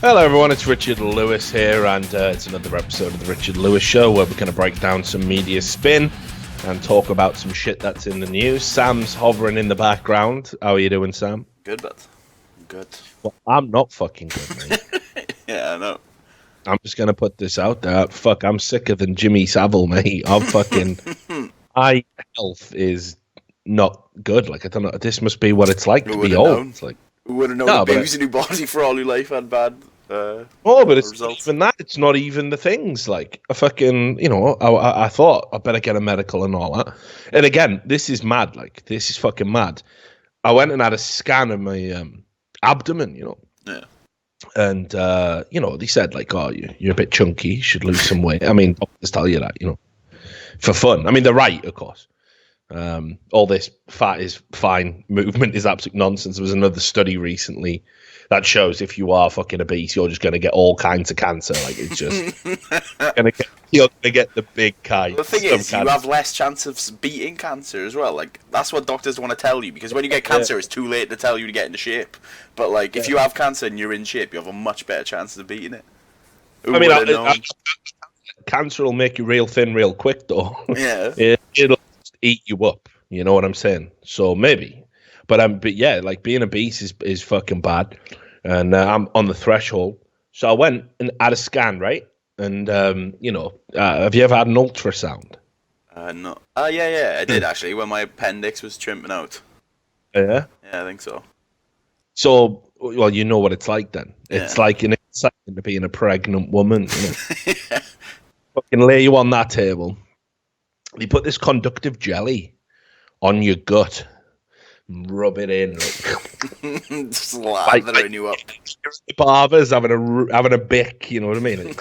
Hello everyone, it's Richard Lewis here, and it's another episode of the Richard Lewis Show where we're going to break down some media spin and talk about some shit that's in the news. Sam's hovering in the background. How are you doing, Sam? Good, but good. Well, I'm not fucking good, mate. Yeah, I know. I'm just going to put this out there. Fuck, I'm sicker than Jimmy Savile, mate. I'm fucking... my health is not good. Like, I don't know. This must be what it's like to be old. It's like, who would have known abusing your body for all your life had bad but it's results. not even that. It's not even the things. Like, I fucking, I thought I better get a medical and all that. And again, this is mad. Like, this is fucking mad. I went and had a scan of my abdomen, Yeah. And, they said, like, oh, you're a bit chunky. You should lose some weight. I mean, doctors tell you that, for fun. I mean, they're right, of course. All this fat is fine movement is absolute nonsense. There was another study recently that shows if you are fucking obese, you're just going to get all kinds of cancer. Like, it's just you're going to get the big kind. The thing is, you have less chance of beating cancer as well. Like, that's what doctors want to tell you, because when you get cancer, it's too late to tell you to get into shape. But like, if you have cancer and you're in shape, you have a much better chance of beating it. I mean, cancer will make you real thin real quick, though. Yeah. It'll eat you up. You know what I'm saying? So maybe. But yeah, like being obese is fucking bad, and I'm on the threshold. So I went and had a scan, right? And have you ever had an ultrasound? No. Yeah, I did actually when my appendix was trimming out. Yeah. Yeah, I think so. So, well, you know what it's like then. It's Yeah. like an excitement to being a pregnant woman. Yeah. Fucking lay you on that table. They put this conductive jelly on your gut. Rub it in, just lathering you up. The barber's having a bick, you know what I mean?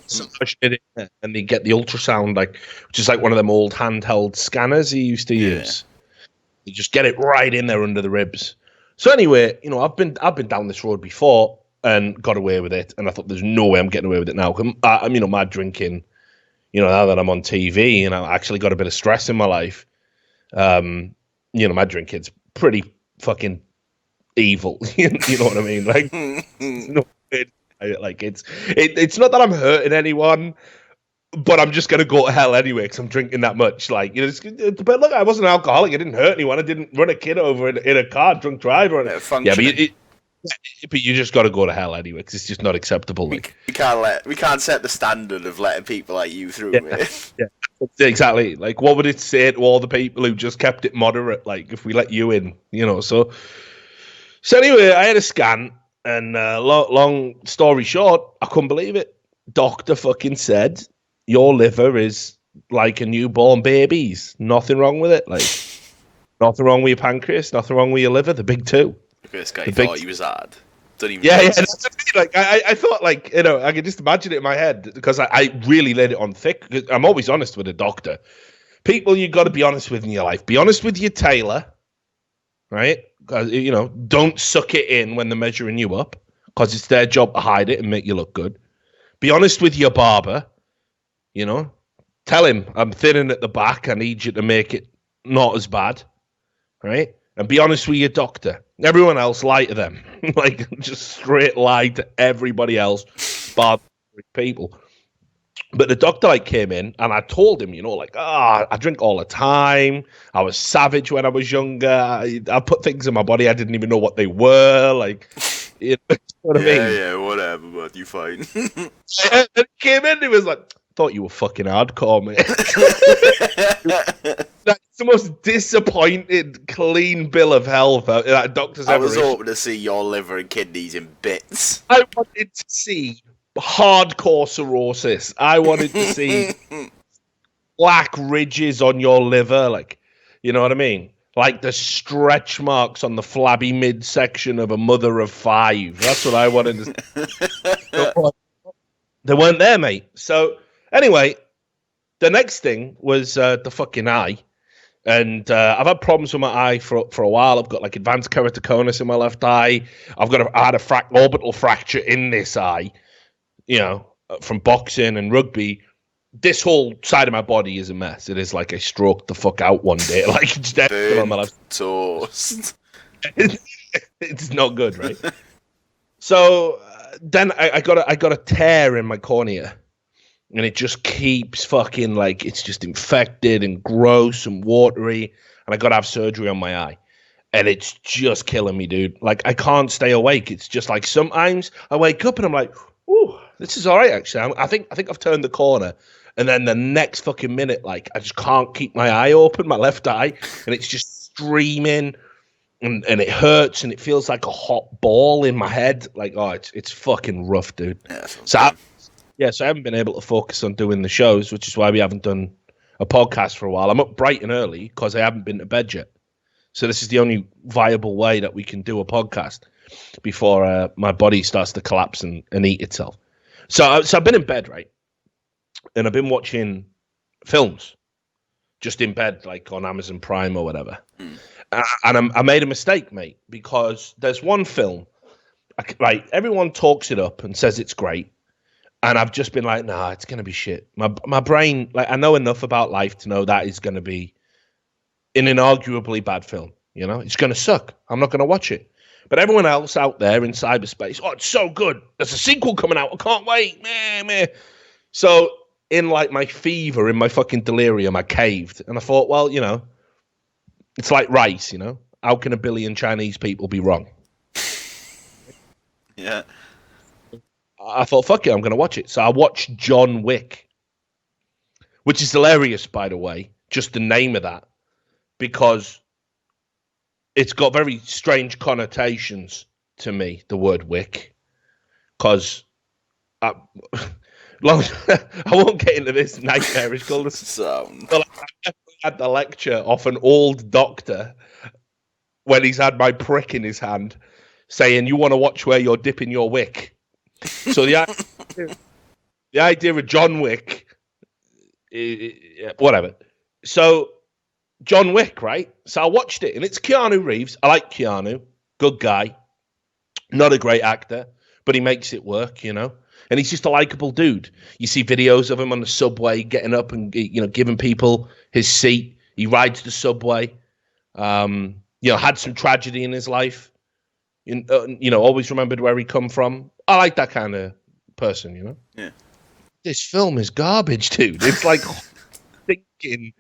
Smash it in there, and they get the ultrasound, like, which is like one of them old handheld scanners he used to use. You just get it right in there under the ribs. So anyway, I've been down this road before and got away with it, and I thought there's no way I'm getting away with it now. My drinking, now that I'm on TV and I actually got a bit of stress in my life. My drinking's pretty fucking evil. You know what I mean? Like, it's not that I'm hurting anyone, but I'm just gonna go to hell anyway because I'm drinking that much. Like, but look, I wasn't an alcoholic. I didn't hurt anyone. I didn't run a kid over in a car, drunk driver. But you just got to go to hell anyway because it's just not acceptable. We can't set the standard of letting people like you through. Yeah. Exactly. Like, what would it say to all the people who just kept it moderate? Like, if we let you in, So anyway, I had a scan, and long story short, I couldn't believe it. Doctor fucking said your liver is like a newborn baby's. Nothing wrong with it. Like, nothing wrong with your pancreas. Nothing wrong with your liver. The big two. This guy thought he was hard. Yeah. Like, I thought, like, I could just imagine it in my head because I really let it on thick. Cause I'm always honest with a doctor. People, you got to be honest with in your life. Be honest with your tailor, right? Don't suck it in when they're measuring you up because it's their job to hide it and make you look good. Be honest with your barber. Tell him I'm thinning at the back. I need you to make it not as bad, right? And be honest with your doctor. Everyone else, lie to them. Like, just straight lie to everybody else, bar people. But the doctor, came in, and I told him, I drink all the time. I was savage when I was younger. I put things in my body I didn't even know what they were. Like, you know what I mean? Yeah, whatever, but you fine. And he came in, and he was like, thought you were fucking hardcore, mate. That's the most disappointed, clean bill of health that doctor's ever issued. I was hoping to see your liver and kidneys in bits. I wanted to see hardcore cirrhosis. I wanted to see black ridges on your liver, like, you know what I mean? Like the stretch marks on the flabby midsection of a mother of 5. That's what I wanted to see. They weren't there, mate. So anyway, the next thing was the fucking eye. And I've had problems with my eye for a while. I've got like advanced keratoconus in my left eye. I had a orbital fracture in this eye, from boxing and rugby. This whole side of my body is a mess. It is like I stroked the fuck out one day. Like, it's dead on my left. Toast. It's not good, right? So then I got a tear in my cornea, and it just keeps fucking like it's just infected and gross and watery, and I got to have surgery on my eye, and it's just killing me, dude. Like I can't stay awake. It's just like sometimes I wake up and I'm like, "Ooh, this is all right." Actually, I think I've turned the corner, and then the next fucking minute, like I just can't keep my eye open, my left eye, and it's just streaming. And it hurts and it feels like a hot ball in my head. Like, oh, it's fucking rough, dude. Yeah, So I haven't been able to focus on doing the shows, which is why we haven't done a podcast for a while. I'm up bright and early because I haven't been to bed yet. So this is the only viable way that we can do a podcast before my body starts to collapse and eat itself. So I've been in bed, right? And I've been watching films just in bed, like on Amazon Prime or whatever. And I made a mistake, mate, because there's one film, right? Everyone talks it up and says it's great. And I've just been like, nah, it's going to be shit. My brain, like, I know enough about life to know that is going to be an inarguably bad film. You know, it's going to suck. I'm not going to watch it. But everyone else out there in cyberspace, oh, it's so good. There's a sequel coming out. I can't wait. Meh. So in like my fever, in my fucking delirium, I caved. And I thought, well, you know, it's like rice, you know? How can a billion Chinese people be wrong? Yeah. I thought, fuck it, I'm going to watch it. So I watched John Wick, which is hilarious, by the way, just the name of that, because it's got very strange connotations to me, the word Wick, because I won't get into this nightmarish called Sound. Well, I had the lecture off an old doctor when he's had my prick in his hand saying, you want to watch where you're dipping your wick. So the idea of John Wick, whatever. So John Wick, right? So I watched it, and it's Keanu Reeves. I like Keanu. Good guy. Not a great actor, but he makes it work, you know? And he's just a likable dude. You see videos of him on the subway getting up and, you know, giving people his seat. He rides the subway. You know, had some tragedy in his life. You know, always remembered where he come from. I like that kind of person, you know? Yeah. This film is garbage, dude. It's like thinking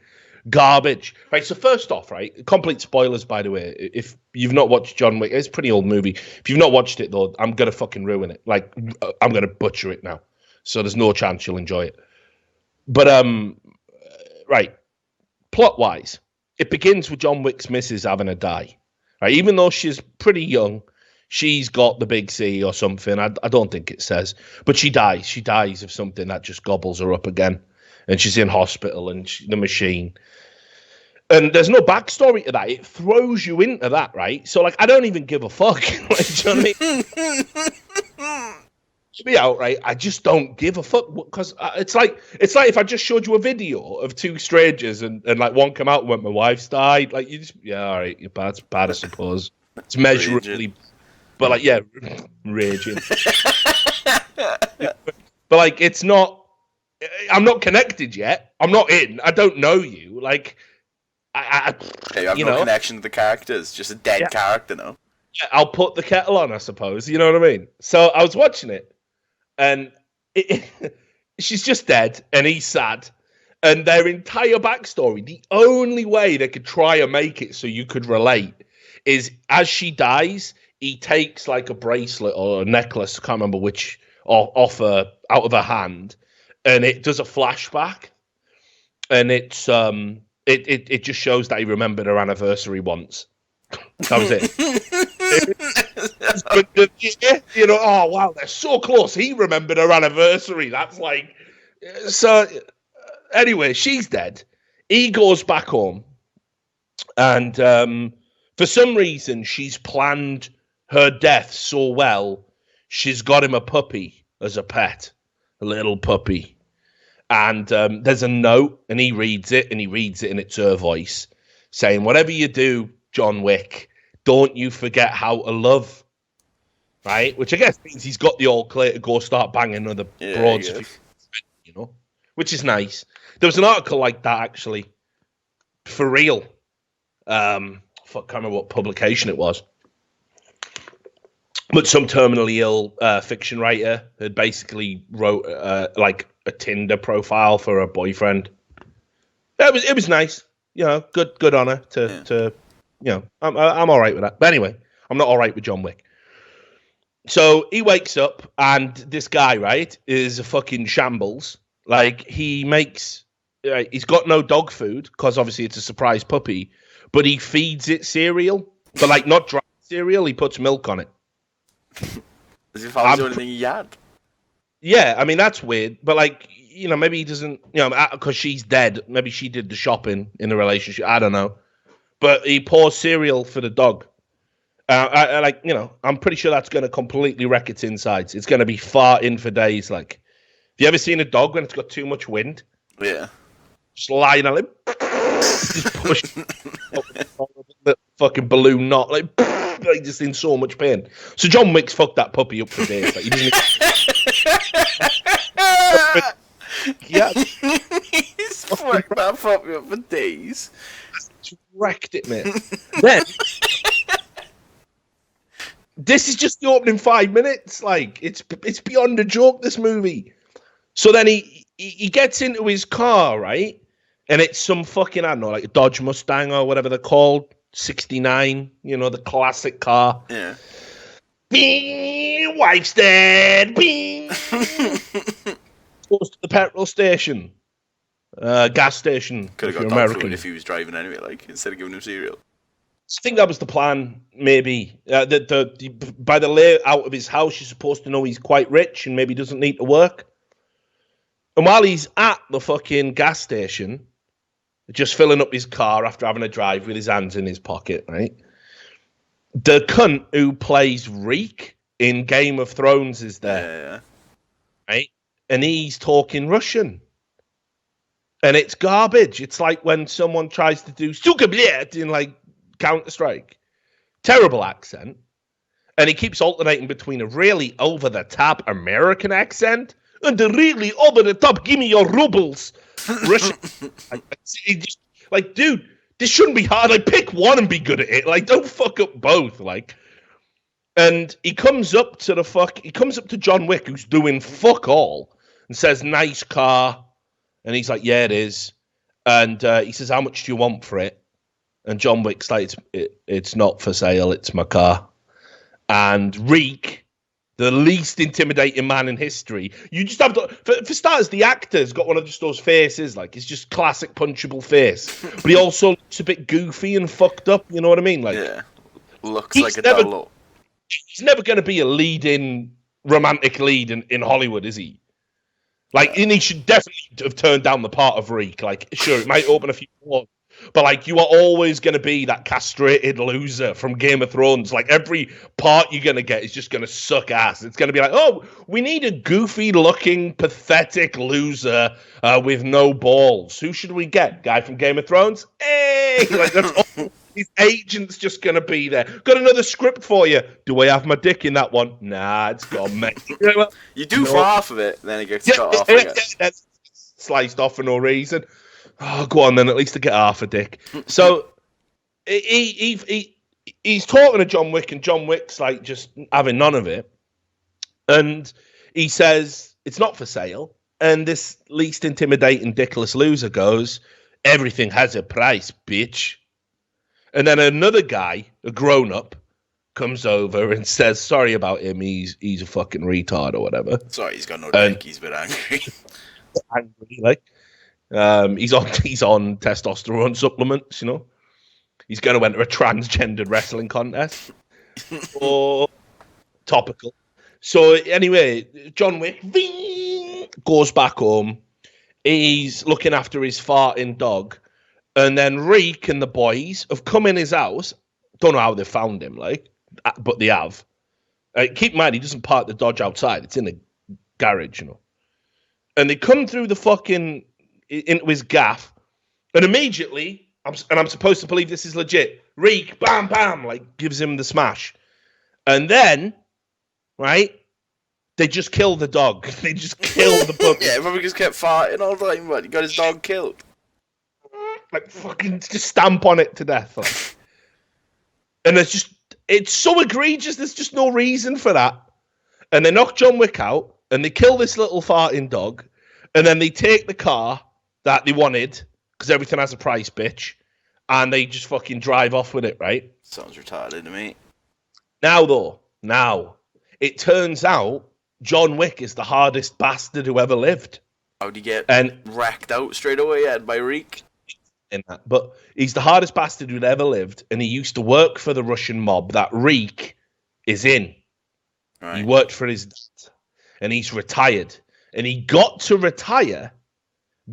garbage. Right, so first off, right, complete spoilers, by the way. If you've not watched John Wick, it's a pretty old movie. If you've not watched it, though, I'm going to fucking ruin it. Like, I'm going to butcher it now. So there's no chance you'll enjoy it. But, right, plot-wise, it begins with John Wick's missus having a die. Right, even though she's pretty young, she's got the big C or something. I don't think it says. But she dies. She dies of something that just gobbles her up again. And she's in hospital and the machine. And there's no backstory to that. It throws you into that, right? So, like, I don't even give a fuck. Like, do you know what I mean? To be outright, I just don't give a fuck because it's like if I just showed you a video of two strangers and like one come out and went, my wife's died. Like, you just, yeah, all right, you're bad, I suppose. It's measurably, but like, yeah, raging. But like, it's not. I'm not connected yet. I'm not in. I don't know you. Like, you have no connection to the characters. Just a dead character, no? I'll put the kettle on, I suppose. You know what I mean? So I was watching it, and she's just dead, and he's sad. And their entire backstory, the only way they could try and make it so you could relate is as she dies, he takes like a bracelet or a necklace, I can't remember which, off her, out of her hand, and it does a flashback, and it's it just shows that he remembered her anniversary once. That was it. You know, oh wow, they're so close. He remembered her anniversary. That's like, so. Anyway, she's dead. He goes back home, and for some reason, she's planned her death so well. She's got him a puppy as a pet, a little puppy. And there's a note, and he reads it, and in its her voice, saying, "Whatever you do, John Wick, don't you forget how to love." Right? Which I guess means he's got the all clear to go start banging other broads, you know, which is nice. There was an article like that, actually, for real. I can't remember what publication it was. But some terminally ill fiction writer had basically wrote like a Tinder profile for her boyfriend. It was nice, good on her to I'm all right with that. But anyway, I'm not all right with John Wick. So he wakes up and this guy, right, is a fucking shambles. Like he's got no dog food because obviously it's a surprise puppy, but he feeds it cereal, but like not dry cereal. He puts milk on it. As if I was the only thing he had. Yeah, I mean that's weird, but like maybe he doesn't, because she's dead. Maybe she did the shopping in the relationship. I don't know, but he pours cereal for the dog. I'm pretty sure that's going to completely wreck its insides. It's going to be farting for days. Like, have you ever seen a dog when it's got too much wind? Yeah. Just lying on it, just pushing the fucking balloon knot, like just in so much pain. So John Wick's fucked that puppy up for days. Like, he doesn't. Yeah, he's fucked that puppy up for days. Just wrecked it, mate. Then. This is just the opening 5 minutes. Like it's beyond a joke, this movie. So then he gets into his car, right? And it's some fucking, I don't know, like a Dodge Mustang or whatever they're called, 69, the classic car. Yeah. Bing, wife's dead. Bing. Goes to the petrol station, gas station. Could have got dog food if he was driving anyway, like instead of giving him cereal. I think that was the plan, maybe. By the layout of his house, you're supposed to know he's quite rich and maybe doesn't need to work. And while he's at the fucking gas station, just filling up his car after having a drive with his hands in his pocket, right? The cunt who plays Reek in Game of Thrones is there, Yeah. right? And he's talking Russian. And it's garbage. It's like when someone tries to do Suka Bled in like Counter-Strike. Terrible accent. And he keeps alternating between a really over-the-top American accent and a really over-the-top, give me your rubles, Russian. Dude, this shouldn't be hard. Like, pick one and be good at it. Like, don't fuck up both. Like, and he comes up to John Wick, who's doing fuck all, and says, nice car. And he's like, yeah, it is. And he says, how much do you want for it? And John Wick's like, it's not for sale, it's my car. And Reek, the least intimidating man in history, you just have to, for starters, the actor's got one of just those faces, like, it's just classic punchable face. But he also looks a bit goofy and fucked up, you know what I mean? Like, yeah, looks like a devil. He's never going to be a romantic lead in Hollywood, is he? Like, and he should definitely have turned down the part of Reek. Like, sure, it might open a few doors. But, like, you are always going to be that castrated loser from Game of Thrones. Like, every part you're going to get is just going to suck ass. It's going to be like, oh, we need a goofy-looking, pathetic loser with no balls. Who should we get? Guy from Game of Thrones? Hey! Like, that's all. His agent's just going to be there. Got another script for you. Do I have my dick in that one? Nah, it's gone, mate. You do for half of it, then it gets cut off, I guess. That's sliced off for no reason. Oh, go on then. At least to get half a dick. So he's talking to John Wick, and John Wick's like just having none of it. And he says it's not for sale. And this least intimidating, dickless loser goes, "Everything has a price, bitch." And then another guy, a grown up, comes over and says, "Sorry about him. He's a fucking retard or whatever." Sorry, he's got no dick. He's a bit angry. Angry, like. He's on testosterone supplements, you know. He's going to enter a transgendered wrestling contest. Or topical. So anyway, John Wick goes back home. He's looking after his farting dog, and then Reek and the boys have come in his house. Don't know how they found him, like, but they have. Keep in mind, he doesn't park the Dodge outside; it's in the garage, you know. And they come through the fucking into his gaff, and immediately, I'm supposed to believe this is legit. Reek, bam, bam, like gives him the smash, and then, right, they just kill the dog. They just kill the puppy. Yeah, probably just kept farting all the time. But he got his dog killed. Like fucking just stamp on it to death. Like. And there's just It's so egregious. There's just no reason for that. And they knock John Wick out, and they kill this little farting dog, and then they take the car that they wanted, because everything has a price, bitch, and they just fucking drive off with it, right? Sounds retarded to me. Now, it turns out John Wick is the hardest bastard who ever lived. How'd he get wrecked out straight away by Reek? In that, but he's the hardest bastard who'd ever lived, and he used to work for the Russian mob that Reek is in. Right. He worked for his dad, and he's retired. And he got to retire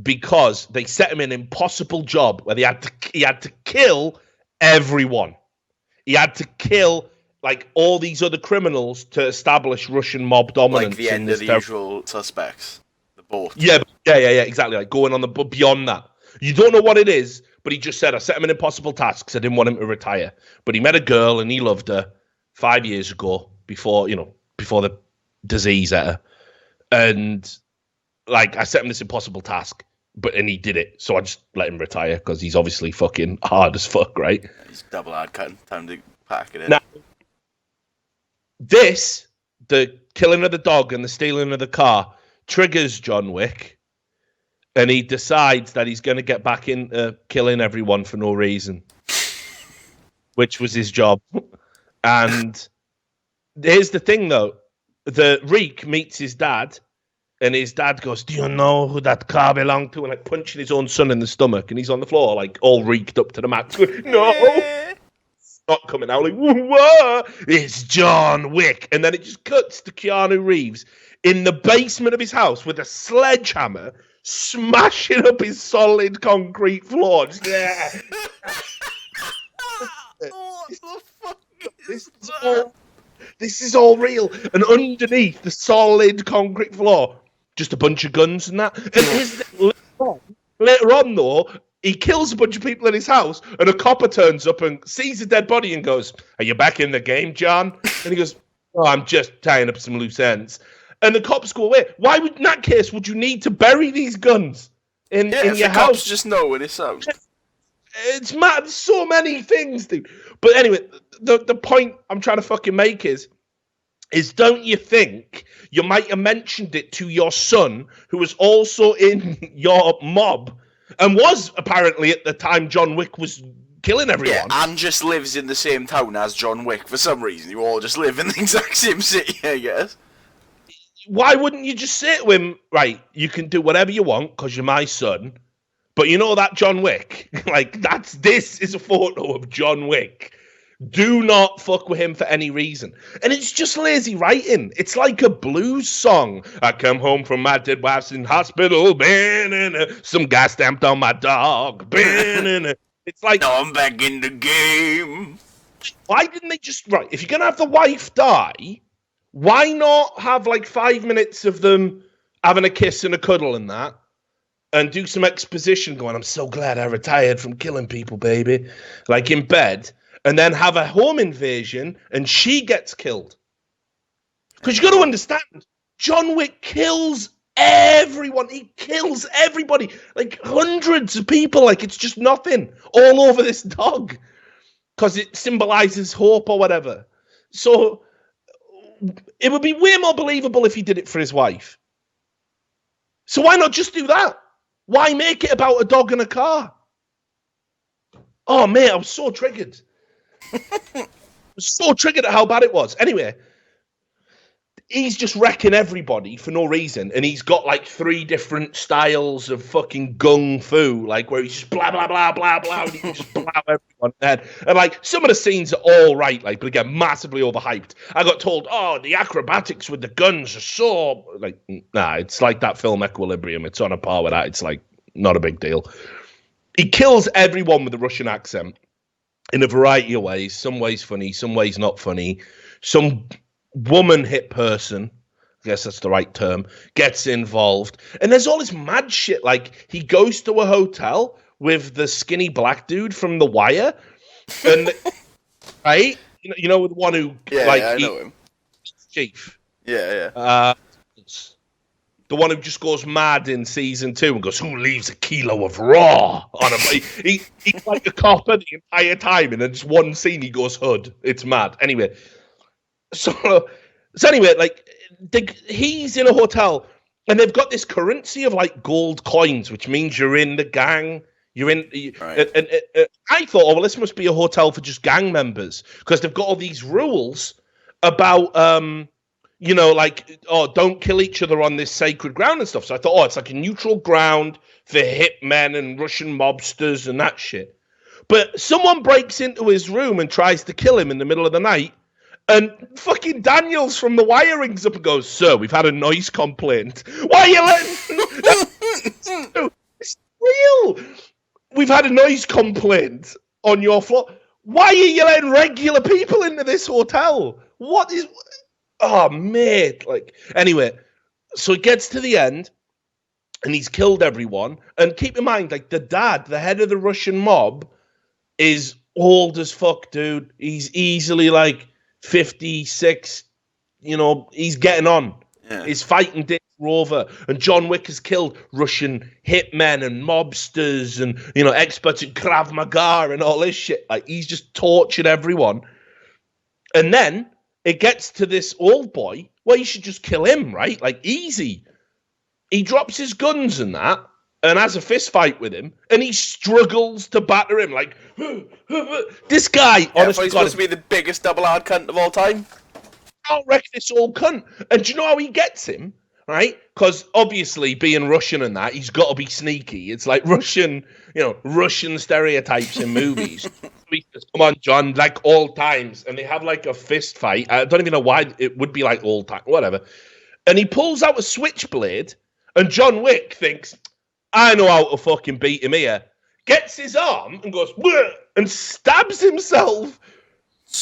because they set him an impossible job where he had to kill everyone. He had to kill like all these other criminals to establish Russian mob dominance. Like the end of the usual suspects. The boat. Yeah, exactly. Like going on beyond that. You don't know what it is, but he just said, I set him an impossible task because I didn't want him to retire. But he met a girl and he loved her 5 years ago before the disease hit her. And like, I set him this impossible task, and he did it. So I just let him retire because he's obviously fucking hard as fuck, right? He's double hard cutting. Time to pack it in. Now, the killing of the dog and the stealing of the car triggers John Wick. And he decides that he's going to get back into killing everyone for no reason, which was his job. And here's the thing, though. The Reek meets his dad, and his dad goes, do you know who that car belonged to? And like punching his own son in the stomach. And he's on the floor, like all reeked up to the max. No! It's not coming out. Like, whoa! It's John Wick. And then it just cuts to Keanu Reeves in the basement of his house with a sledgehammer, smashing up his solid concrete floor. Just, yeah. What the fuck this is all real. And underneath the solid concrete floor, just a bunch of guns and that. And later on, though, he kills a bunch of people in his house, and a copper turns up and sees a dead body and goes, are you back in the game, John? And he goes, oh, I'm just tying up some loose ends. And the cops go away. Why would, in that case, would you need to bury these guns in your house? Cops just know in his house. It's mad. So many things, dude. But anyway, the point I'm trying to fucking make is don't you think you might have mentioned it to your son, who was also in your mob and was apparently at the time John Wick was killing everyone? Yeah, and just lives in the same town as John Wick for some reason. You all just live in the exact same city, I guess. Why wouldn't you just say to him, right, you can do whatever you want because you're my son, but you know that John Wick? Like, this is a photo of John Wick. Do not fuck with him for any reason. And it's just lazy writing. It's like a blues song. I come home from my dead wife's in hospital, some guy stamped on my dog, it's like, now I'm back in the game. Why didn't they just, right, if you're going to have the wife die, why not have like 5 minutes of them having a kiss and a cuddle and that, and do some exposition going, I'm so glad I retired from killing people, baby, like in bed, and then have a home invasion and she gets killed? Because you got to understand, John Wick kills everyone. He kills everybody, like hundreds of people, like it's just nothing, all over this dog, because it symbolizes hope or whatever. So it would be way more believable if he did it for his wife. So why not just do that? Why make it about a dog and a car? Oh, mate, I was so triggered. I was so triggered at how bad it was. Anyway, he's just wrecking everybody for no reason. And he's got like 3 different styles of fucking gung fu, like where he's just blah, blah, blah, blah, blah. And he can just blow everyone dead. And like some of the scenes are all right, like, but again, massively overhyped. I got told, oh, the acrobatics with the guns are so like, nah, it's like that film Equilibrium. It's on a par with that. It's like not a big deal. He kills everyone with a Russian accent in a variety of ways. Some ways funny, some ways not funny. Some woman hit person, I guess that's the right term, gets involved. And there's all this mad shit. Like, he goes to a hotel with the skinny black dude from The Wire. And, right? You know, the one who, I know him. Chief. Yeah. the one who just goes mad in season 2 and goes, "Who leaves a kilo of raw on a?" He's like a copper the entire time, and then just one scene he goes hood. It's mad. Anyway, so anyway, like he's in a hotel, and they've got this currency of like gold coins, which means you're in the gang. You're in, Right. and I thought, oh well, this must be a hotel for just gang members because they've got all these rules about, like, oh, don't kill each other on this sacred ground and stuff. So I thought, oh, it's like a neutral ground for hitmen and Russian mobsters and that shit. But someone breaks into his room and tries to kill him in the middle of the night. And fucking Daniels from The Wire rings up and goes, "Sir, we've had a noise complaint." Why are you letting... It's real. "We've had a noise complaint on your floor." Why are you letting regular people into this hotel? What is... Oh, mate. Like, anyway, so it gets to the end, and he's killed everyone. And keep in mind, like, the dad, the head of the Russian mob, is old as fuck, dude. He's easily, like, 56. He's getting on. Yeah. He's fighting Dick Rover. And John Wick has killed Russian hitmen and mobsters and, experts in Krav Maga and all this shit. Like, he's just tortured everyone. And then it gets to this old boy. Well, you should just kill him, right? Like, easy. He drops his guns and that and has a fist fight with him, and he struggles to batter him. Like, this guy, honestly, he's supposed to be the biggest double-hard cunt of all time. I'll wreck this old cunt. And do you know how he gets him? Right? Because obviously, being Russian and that, he's got to be sneaky. It's like Russian stereotypes in movies. He says, "Come on, John, like old times." And they have like a fist fight. I don't even know why it would be like old time, whatever. And he pulls out a switchblade, and John Wick thinks, "I know how to fucking beat him here." Gets his arm and goes, "Bleh," and stabs himself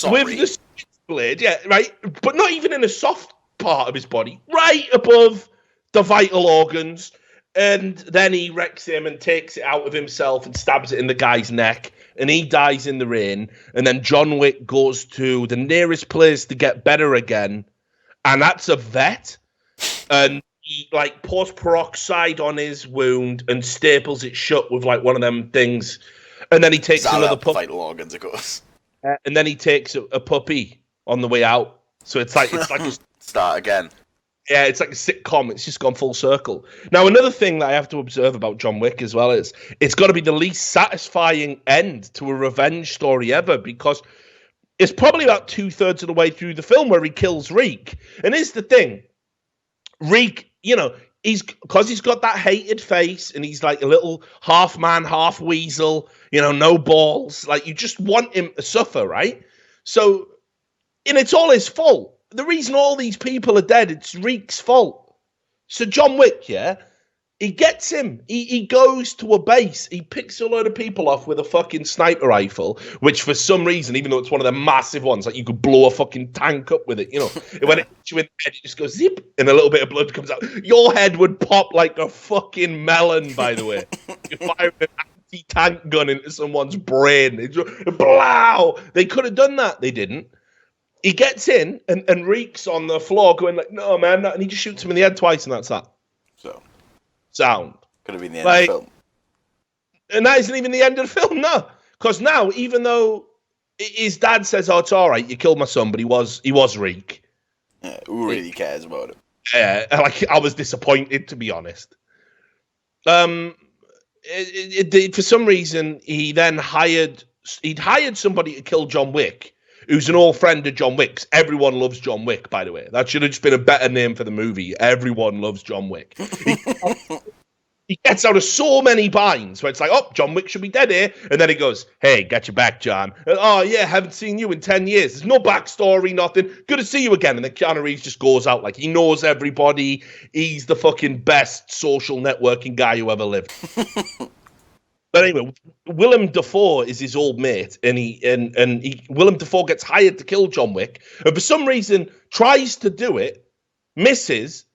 with the switchblade. Yeah, right? But not even in a soft part of his body, right above the vital organs. And then he wrecks him and takes it out of himself and stabs it in the guy's neck, and he dies in the rain. And then John Wick goes to the nearest place to get better again, and that's a vet. And he like pours peroxide on his wound and staples it shut with like one of them things. And then he takes another puppy. Vital organs, of course. And then he takes a puppy on the way out. So it's like a start again. Yeah, it's like a sitcom. It's just gone full circle. Now, another thing that I have to observe about John Wick as well is it's got to be the least satisfying end to a revenge story ever, because it's probably about 2/3 of the way through the film where he kills Reek. And here's the thing. Reek, he's got that hated face and he's like a little half man, half weasel, no balls. Like, you just want him to suffer, right? So, and it's all his fault. The reason all these people are dead, it's Reek's fault. So John Wick, yeah, he gets him. He goes to a base. He picks a load of people off with a fucking sniper rifle, which for some reason, even though it's one of the massive ones, like you could blow a fucking tank up with it, when it hits you in the head, it just goes zip, and a little bit of blood comes out. Your head would pop like a fucking melon, by the way. You're firing an anti-tank gun into someone's brain. It's just, blow! They could have done that. They didn't. He gets in, and Reek's on the floor going like, "No, man," and he just shoots him in the head twice, and that's that. So, sound. Could have been the end of the film. And that isn't even the end of the film, no. Because now, even though his dad says, "Oh, it's all right, you killed my son," but he was Reek. Yeah, who really cares about him? Yeah, I was disappointed, to be honest. For some reason, he then hired somebody to kill John Wick, who's an old friend of John Wick's. Everyone loves John Wick, by the way. That should have just been a better name for the movie. Everyone loves John Wick. He gets out of so many binds where it's like, "Oh, John Wick should be dead here." And then he goes, "Hey, got your back, John." And, "Oh, yeah, haven't seen you in 10 years. There's no backstory, nothing. Good to see you again." And then Keanu Reeves just goes out like he knows everybody. He's the fucking best social networking guy who ever lived. But anyway, Willem Dafoe is his old mate, and Willem Dafoe gets hired to kill John Wick, and for some reason tries to do it, misses,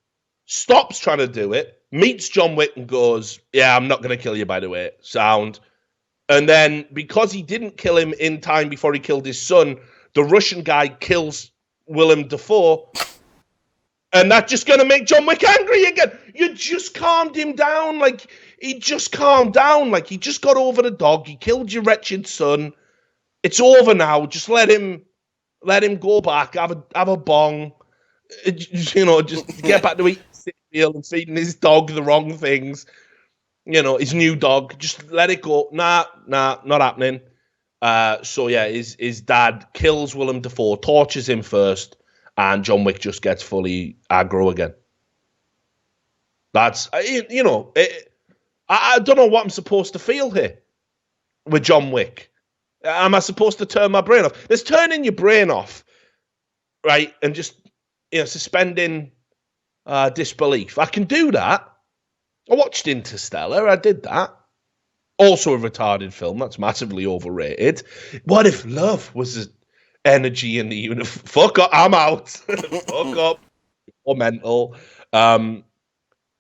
stops trying to do it, meets John Wick and goes, "Yeah, I'm not going to kill you, by the way, sound." And then because he didn't kill him in time before he killed his son, the Russian guy kills Willem Dafoe. And that's just going to make John Wick angry again. You just calmed him down. Like, he just calmed down. Like, he just got over the dog. He killed your wretched son. It's over now. Just let him go back. Have a bong. Just get back to eating cereal and feeding his dog the wrong things. His new dog. Just let it go. Nah, not happening. So yeah, his dad kills Willem Dafoe, tortures him first, and John Wick just gets fully aggro again. That's I don't know what I'm supposed to feel here with John Wick. Am I supposed to turn my brain off? There's turning your brain off, right, and just suspending disbelief. I can do that. I watched Interstellar. I did that. Also a retarded film. That's massively overrated. What if love was energy in the universe? Fuck up. I'm out. Fuck up. Or mental.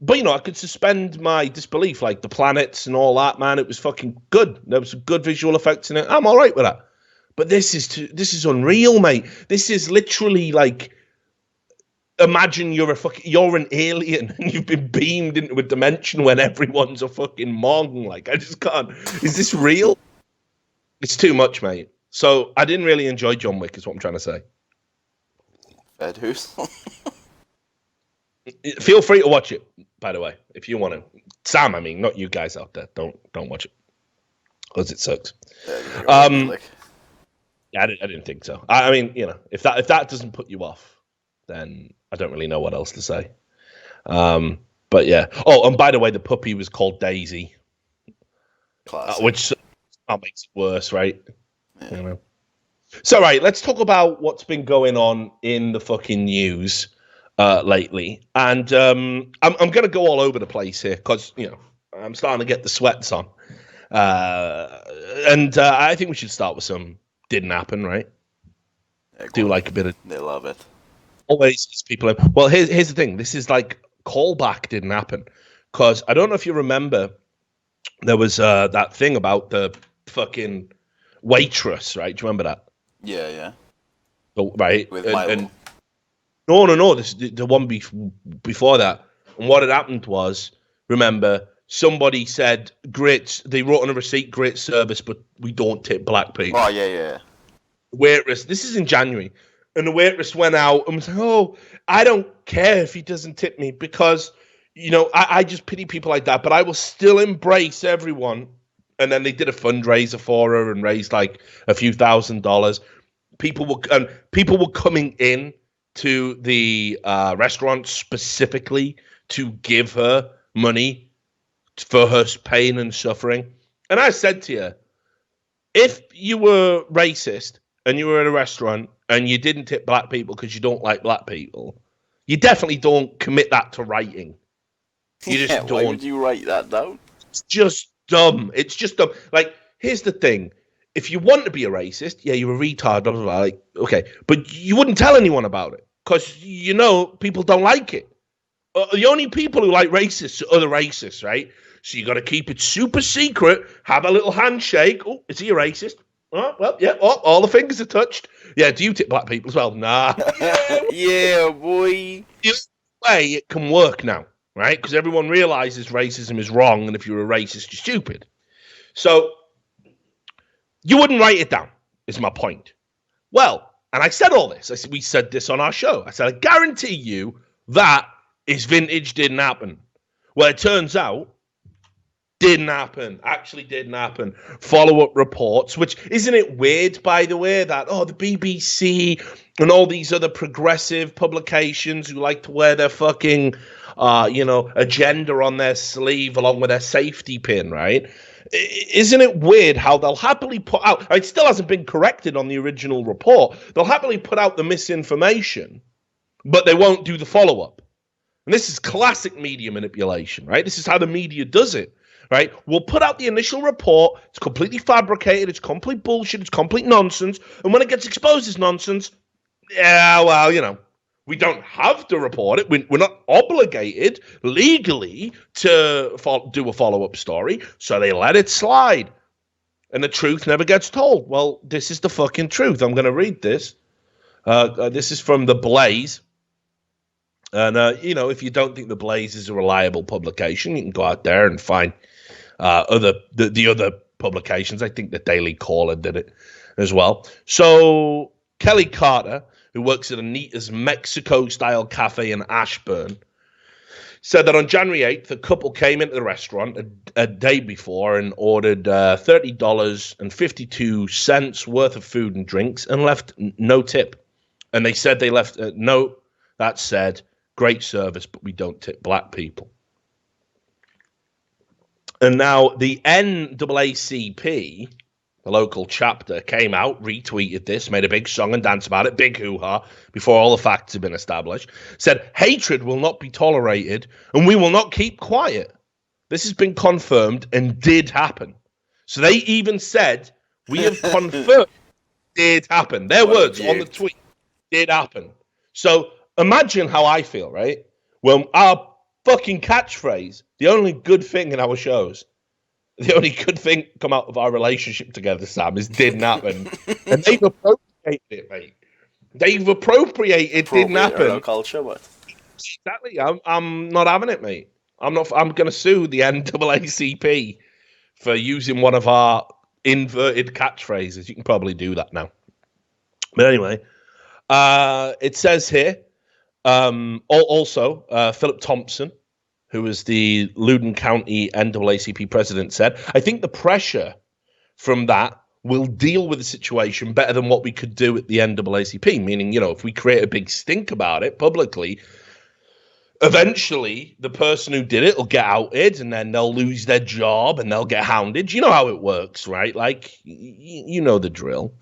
But, I could suspend my disbelief, like the planets and all that, man. It was fucking good. There was some good visual effects in it. I'm all right with that. But this is unreal, mate. This is literally like, imagine you're an alien and you've been beamed into a dimension when everyone's a fucking mong. Like, I just can't. Is this real? It's too much, mate. So I didn't really enjoy John Wick, is what I'm trying to say. Fed who's? Feel free to watch it, by the way, if you want to. Sam, I mean, not you guys out there. Don't watch it, because it sucks. Yeah, I didn't think so. I mean, if that doesn't put you off, then I don't really know what else to say. But yeah. Oh, and by the way, the puppy was called Daisy, which makes it worse, right? Yeah. So, right, let's talk about what's been going on in the fucking news lately. And I'm going to go all over the place here because, I'm starting to get the sweats on. And I think we should start with some didn't happen, right? Yeah, do like a bit of... They love it. Always people... Well, here's the thing. This is like callback didn't happen. Because I don't know if you remember, there was that thing about the fucking waitress, right? Do you remember that? Yeah. So, right. With Milo. No. This the one before that. And what had happened was, remember, somebody said, they wrote on a receipt, great service, but we don't tip black people. Oh, yeah. Waitress, this is in January, and the waitress went out and was like, oh, I don't care if he doesn't tip me because, I just pity people like that, but I will still embrace everyone. And then they did a fundraiser for her and raised like a few $1,000s. People were coming in to the restaurant specifically to give her money for her pain and suffering. And I said to you, if you were racist and you were at a restaurant and you didn't tip black people because you don't like black people, you definitely don't commit that to writing. You just don't. Why would you write that down? It's just dumb. It's just dumb. Like, here's the thing. If you want to be a racist, yeah, you're a retard, blah, blah, blah. Like, okay. But you wouldn't tell anyone about it because, people don't like it. The only people who like racists are the racists, right? So you got to keep it super secret, have a little handshake. Oh, is he a racist? Oh, well, yeah. Oh, all the fingers are touched. Yeah, do you tip black people as well? Nah. Yeah, boy. The way it can work now, right? Because everyone realizes racism is wrong, and if you're a racist, you're stupid. So you wouldn't write it down, is my point. Well, and I said all this. We said this on our show. I said, I guarantee you that is vintage didn't happen. Well, it turns out actually didn't happen. Follow-up reports, which isn't it weird, by the way, that, the BBC and all these other progressive publications who like to wear their fucking, agenda on their sleeve along with their safety pin, right? Isn't it weird how they'll happily put out, it still hasn't been corrected on the original report, they'll happily put out the misinformation, but they won't do the follow-up. And this is classic media manipulation, right? This is how the media does it, right? We'll put out the initial report. It's completely fabricated. It's complete bullshit. It's complete nonsense. And when it gets exposed as nonsense, we don't have to report it. We're not obligated legally to do a follow-up story. So they let it slide. And the truth never gets told. Well, this is the fucking truth. I'm going to read this. This is from The Blaze. And, if you don't think The Blaze is a reliable publication, you can go out there and find the other publications. I think the Daily Caller did it as well. So Kelly Carter, who works at Anita's Mexico-style cafe in Ashburn, said that on January 8th, a couple came into the restaurant a day before and ordered $30.52 worth of food and drinks and left no tip. And they said they left a note that said, "Great service, but we don't tip black people." And now the NAACP, the local chapter, came out, retweeted this, made a big song and dance about it, big hoo-ha, before all the facts had been established, said, "Hatred will not be tolerated, and we will not keep quiet." This has been confirmed and did happen. So they even said, "We have confirmed did happen." Their words on the tweet, did happen. So imagine how I feel, right? When our fucking catchphrase, the only good thing in our shows, the only good thing come out of our relationship together, Sam, is "didn't happen." And they've appropriated it, mate. They've appropriated "didn't happen." Our culture, what? Exactly. I'm not having it, mate. I'm going to sue the NAACP for using one of our inverted catchphrases. You can probably do that now. But anyway, it says here, also, Philip Thompson, who was the Loudoun County NAACP president, said, "I think the pressure from that will deal with the situation better than what we could do at the NAACP." Meaning, if we create a big stink about it publicly, eventually the person who did it will get outed and then they'll lose their job and they'll get hounded. You know how it works, right? Like, you know the drill.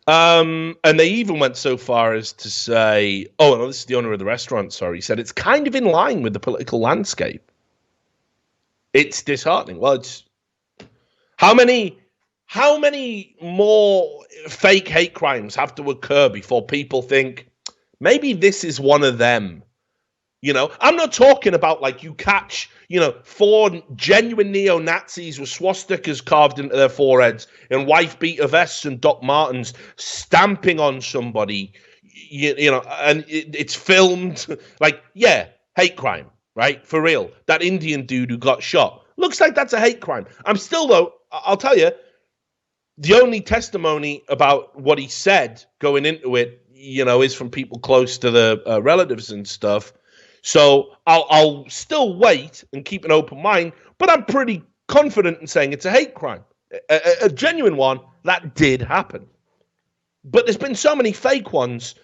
And they even went so far as to say, oh, no, this is the owner of the restaurant, sorry, he said it's kind of in line with the political landscape. It's disheartening. Well, it's how many more fake hate crimes have to occur before people think maybe this is one of them? I'm not talking about like you catch, 4 genuine neo-Nazis with swastikas carved into their foreheads and wife-beater vests and Doc Martens stamping on somebody, and it's filmed. Like, yeah, hate crime, right? For real. That Indian dude who got shot. Looks like that's a hate crime. I'm still, though, I'll tell you, the only testimony about what he said going into it, is from people close to the relatives and stuff. So I'll still wait and keep an open mind, but I'm pretty confident in saying it's a hate crime, a genuine one that did happen. But there's been so many fake ones,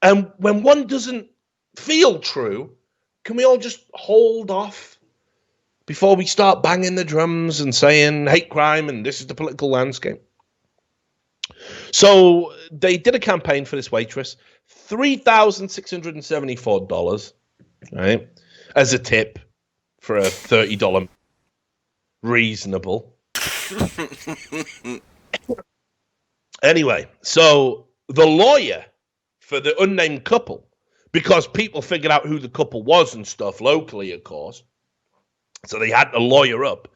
and when one doesn't feel true, can we all just hold off before we start banging the drums and saying hate crime and this is the political landscape? So they did a campaign for this waitress, $3,674. Right, as a tip for a $30 reasonable. Anyway, so the lawyer for the unnamed couple, because people figured out who the couple was and stuff locally, of course, so they had to lawyer up,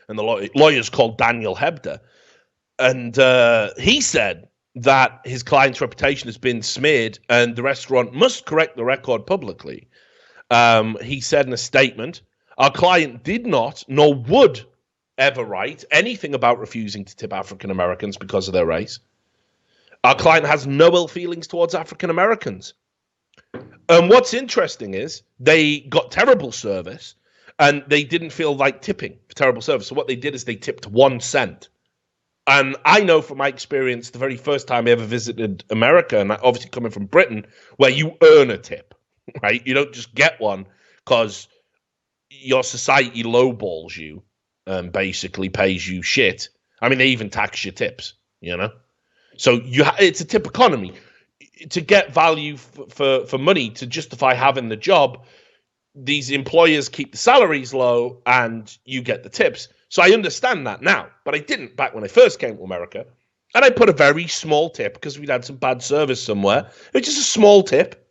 and the lawyer's called Daniel Hebder, and he said that his client's reputation has been smeared and the restaurant must correct the record publicly. He said in a statement, "Our client did not, nor would ever write anything about refusing to tip African Americans because of their race. Our client has no ill feelings towards African Americans." And what's interesting is they got terrible service and they didn't feel like tipping for terrible service. So what they did is they tipped 1 cent. And I know from my experience, the very first time I ever visited America, and obviously coming from Britain, where you earn a tip. Right? You don't just get one because your society lowballs you and basically pays you shit. I mean, they even tax your tips, So it's a tip economy. To get value for money, to justify having the job, these employers keep the salaries low and you get the tips. So I understand that now, but I didn't back when I first came to America. And I put a very small tip because we'd had some bad service somewhere. It was just a small tip.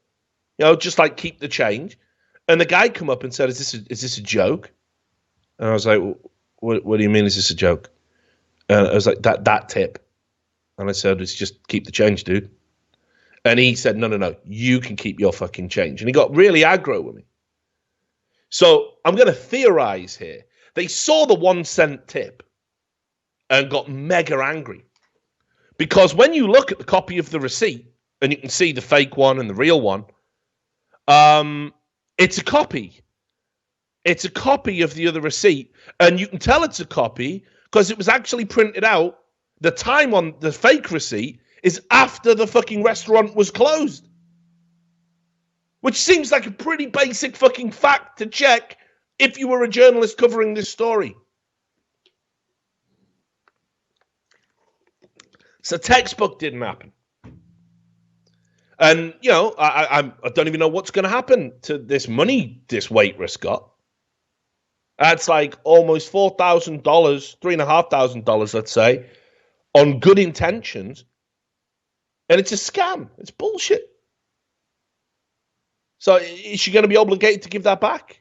Just like keep the change. And the guy come up and said, is this a joke? And I was like, what do you mean, is this a joke? And I was like, that tip. And I said, it's just keep the change, dude. And he said, no, you can keep your fucking change. And he got really aggro with me. So I'm going to theorize here. They saw the 1 cent tip and got mega angry. Because when you look at the copy of the receipt, and you can see the fake one and the real one, it's a copy. It's a copy of the other receipt. And you can tell it's a copy because it was actually printed out. The time on the fake receipt is after the fucking restaurant was closed. Which seems like a pretty basic fucking fact to check if you were a journalist covering this story. So textbook didn't happen. And, you know, I don't even know what's going to happen to this money this waitress got. That's like almost $4,000, $3,500, let's say, on good intentions. And it's a scam. It's bullshit. So is she going to be obligated to give that back?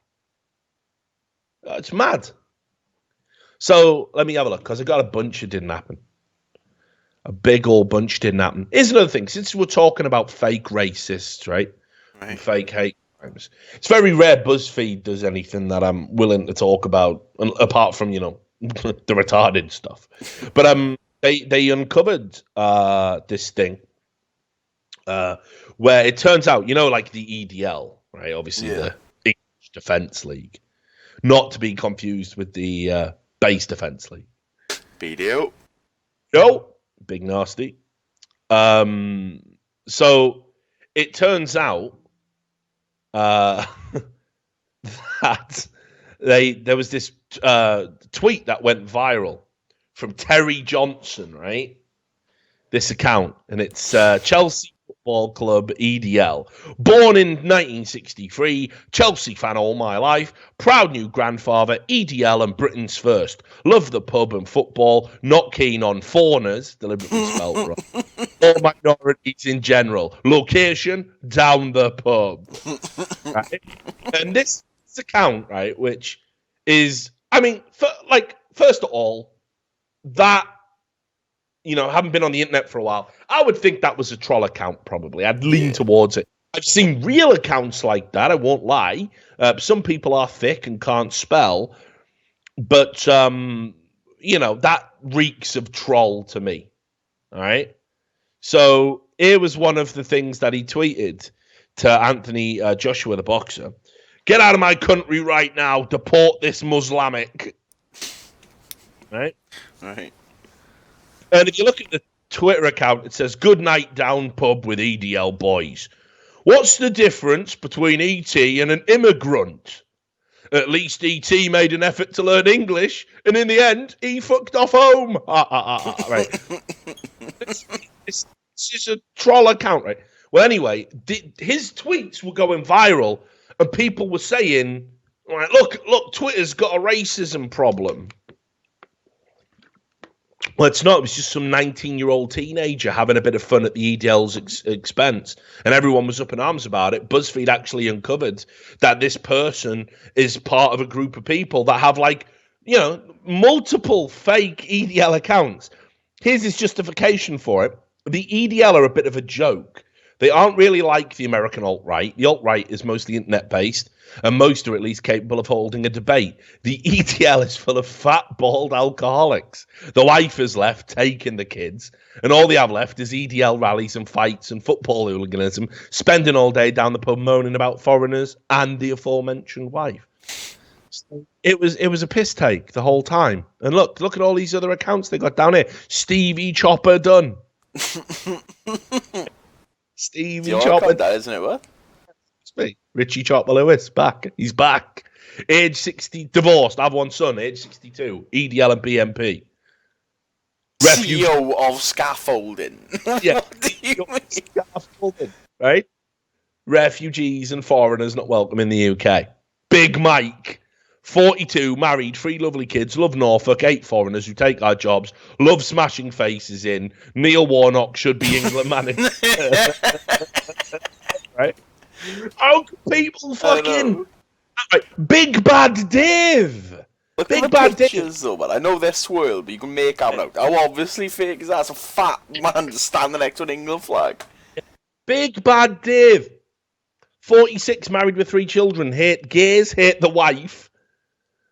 It's mad. So let me have a look, because I got a bunch that didn't happen. A big old bunch didn't happen. Here's another thing. Since we're talking about fake racists, right? And fake hate crimes, it's very rare BuzzFeed does anything that I'm willing to talk about, apart from, you know, the retarded stuff. But they uncovered this thing where it turns out, you know, like the EDL, right? Obviously the English Defence League, not to be confused with the Base Defence League. BDO. No, big nasty. So it turns out that there was this tweet that went viral from Terry Johnson, right? This account, and it's Chelsea Football Club EDL. Born in 1963, Chelsea fan all my life. Proud new grandfather, EDL and Britain's first. Love the pub and football. Not keen on foreigners, deliberately spelled wrong. Or minorities in general. Location, down the pub. Right? And this account, right, which is, I mean, first of all, that, you know, haven't been on the internet for a while, I would think that was a troll account, probably. I'd lean towards it. I've seen real accounts like that, I won't lie. Some people are thick and can't spell, but, you know, that reeks of troll to me, all right? So here was one of the things that he tweeted to Anthony Joshua, the boxer. Get out of my country right now, deport this Muslimic. Right? Right. And if you look at the Twitter account, it says, good night down pub with EDL boys. What's the difference between ET and an immigrant? At least ET made an effort to learn English, and in the end, he fucked off home. Right. This is a troll account, right? Well, anyway, his tweets were going viral, and people were saying, right, look, Twitter's got a racism problem. Well, it's not. It was just some 19-year-old teenager having a bit of fun at the EDL's expense, and everyone was up in arms about it. BuzzFeed actually uncovered that this person is part of a group of people that have, like, you know, multiple fake EDL accounts. Here's his justification for it. The EDL are a bit of a joke. They aren't really like the American alt-right. The alt-right is mostly internet-based, and most are at least capable of holding a debate. The EDL is full of fat, bald alcoholics. The wife is left taking the kids, and all they have left is EDL rallies and fights and football hooliganism, spending all day down the pub moaning about foreigners and the aforementioned wife. So it was a piss take the whole time. And look at all these other accounts they got down here. Stevie Chopper done. Stevie Chopper, that, isn't it? What? Richie Chopper Lewis back. He's back. Age 60, divorced. I have one son. Age 62. EDL and BMP. CEO of scaffolding. Yeah. What do you mean? Scaffolding, right? Refugees and foreigners not welcome in the UK. Big Mike. 42, married, 3 lovely kids, love Norfolk, 8 foreigners who take our jobs, love smashing faces in. Neil Warnock should be England manager. Right? How can people fucking... Right. Big Bad Dave! Look Big at the Bad pictures, though, man. I know they're swirled, but you can make out how obviously fake is that? It's a fat man standing next to an England flag. Big Bad Dave. 46, married with 3 children. Hate gays, hate the wife.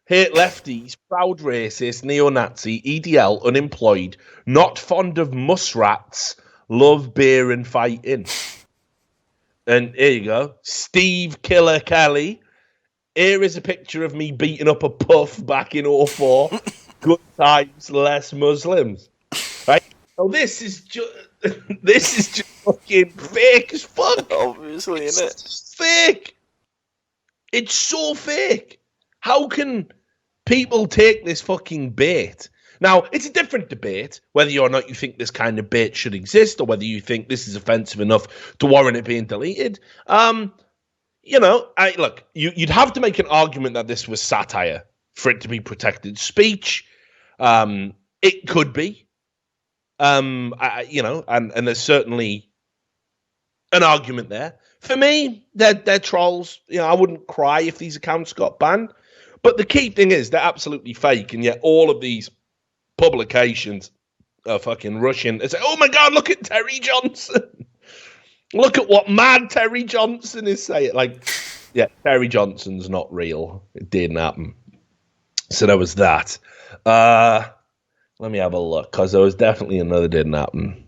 Hate lefties, proud racist, neo-Nazi, EDL, unemployed, not fond of muskrats, love beer and fighting. And here you go. Steve Killer Kelly. Here is a picture of me beating up a puff back in 04. Good times, less Muslims. Right? So this is just fucking fake as fuck. Obviously, isn't it? It's fake. It's so fake. How can people take this fucking bait? Now, it's a different debate whether or not you think this kind of bait should exist or whether you think this is offensive enough to warrant it being deleted. You'd have to make an argument that this was satire for it to be protected speech. It could be. And there's certainly an argument there. For me, they're trolls. I wouldn't cry if these accounts got banned. But the key thing is they're absolutely fake, and yet all of these publications are fucking rushing and say, "Oh my God, look at Terry Johnson! Look at what mad Terry Johnson is saying." Like, yeah, Terry Johnson's not real. It didn't happen. So there was that. Let me have a look, because there was definitely another didn't happen.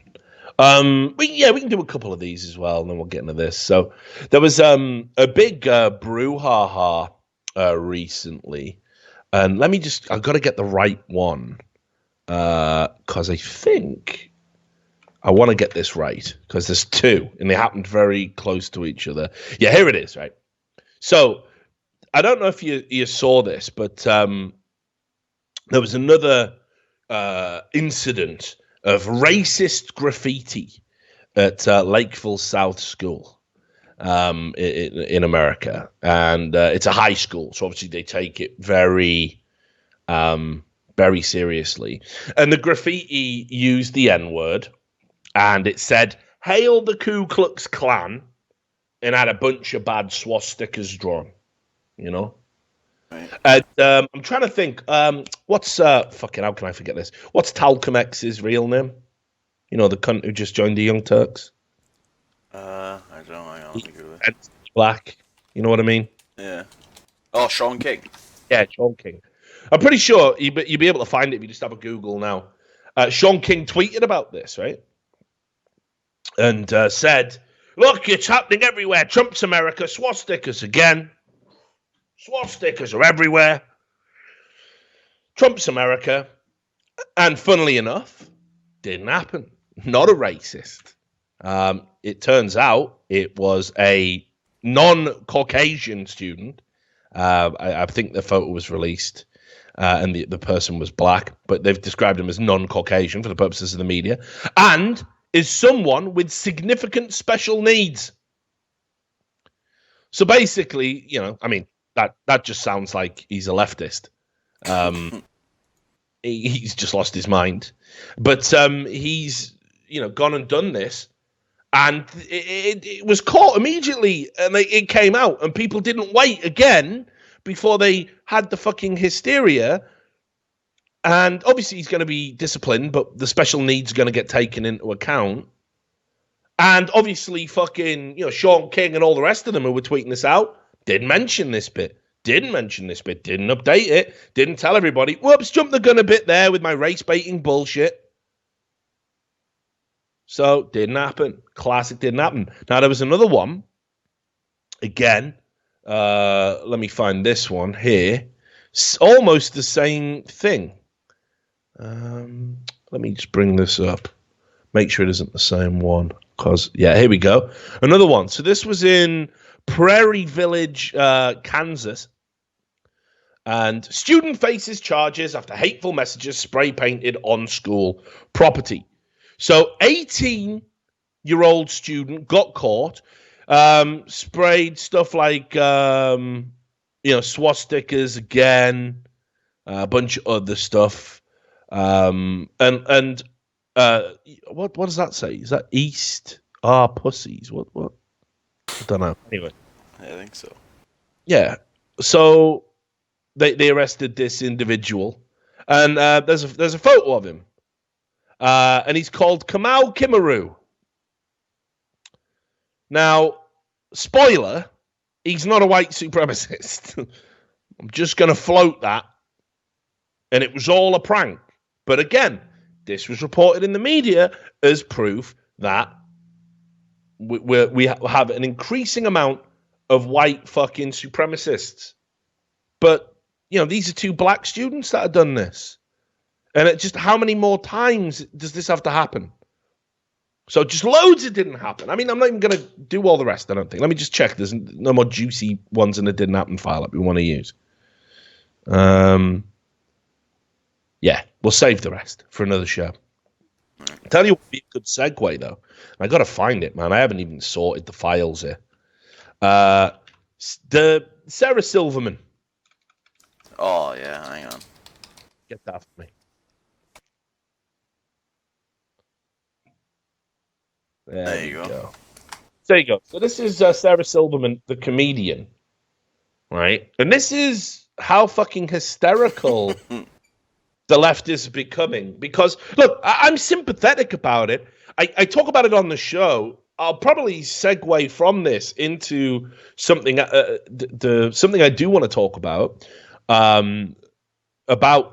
We can do a couple of these as well, and then we'll get into this. So there was a big brouhaha recently, and I've got to get the right one, because I think I want to get this right, because there's 2, and they happened very close to each other. Yeah, here it is, right? So I don't know if you saw this, but there was another incident of racist graffiti at Lakeville South School in America, and it's a high school, so obviously they take it very, very seriously. And the graffiti used the N-word, and it said, "Hail the Ku Klux Klan," and had a bunch of bad swastikas drawn, Right. And I'm trying to think, what's how can I forget this? What's Talcum X's real name? The cunt who just joined the Young Turks? I don't know. I don't think of it. Black. You know what I mean? Yeah. Oh, Sean King. Yeah, Sean King. I'm pretty sure you'd be able to find it if you just have a Google now. Sean King tweeted about this, right? And said, "Look, it's happening everywhere. Trump's America, swastikas again. Swastikas are everywhere. Trump's America." And funnily enough, didn't happen. Not a racist. It turns out it was a non-Caucasian student. I think the photo was released and the person was black, but they've described him as non-Caucasian for the purposes of the media, and is someone with significant special needs. So basically, that just sounds like he's a leftist. He's just lost his mind. But he's, gone and done this. And it was caught immediately. And it came out. And people didn't wait again before they had the fucking hysteria. And obviously he's going to be disciplined, but the special needs are going to get taken into account. And obviously fucking, Sean King and all the rest of them who were tweeting this out didn't mention this bit. Didn't update it, didn't tell everybody. Whoops, jumped the gun a bit there with my race-baiting bullshit. So, didn't happen. Classic didn't happen. Now, there was another one. Again, let me find this one here. Almost the same thing. Let me just bring this up. Make sure it isn't the same one. Because, yeah, here we go. Another one. So, this was in Prairie Village, Kansas. And student faces charges after hateful messages spray painted on school property. So 18-year-old student got caught, sprayed stuff like, swastikas again, a bunch of other stuff. What does that say? Is that East? Pussies. What? I don't know. Anyway. I think so. Yeah. So they arrested this individual, and there's a photo of him, and he's called Kamau Kimaru. Now, spoiler, he's not a white supremacist. I'm just going to float that. And it was all a prank. But again, this was reported in the media as proof that we have an increasing amount of white fucking supremacists. But, these are 2 black students that have done this. And it just, how many more times does this have to happen? So just loads it didn't happen. I mean, I'm not even going to do all the rest, I don't think. Let me just check. There's no more juicy ones in the didn't happen file that we want to use. Yeah, we'll save the rest for another show. I'll tell you what would be a good segue, though. I got to find it, man. I haven't even sorted the files here. The Sarah Silverman. Oh, yeah, hang on. Get that for me. There you go. There you go. So this is Sarah Silverman, the comedian, right? And this is how fucking hysterical the left is becoming. Because, look, I'm sympathetic about it. I talk about it on the show. I'll probably segue from this into something something I do want to talk about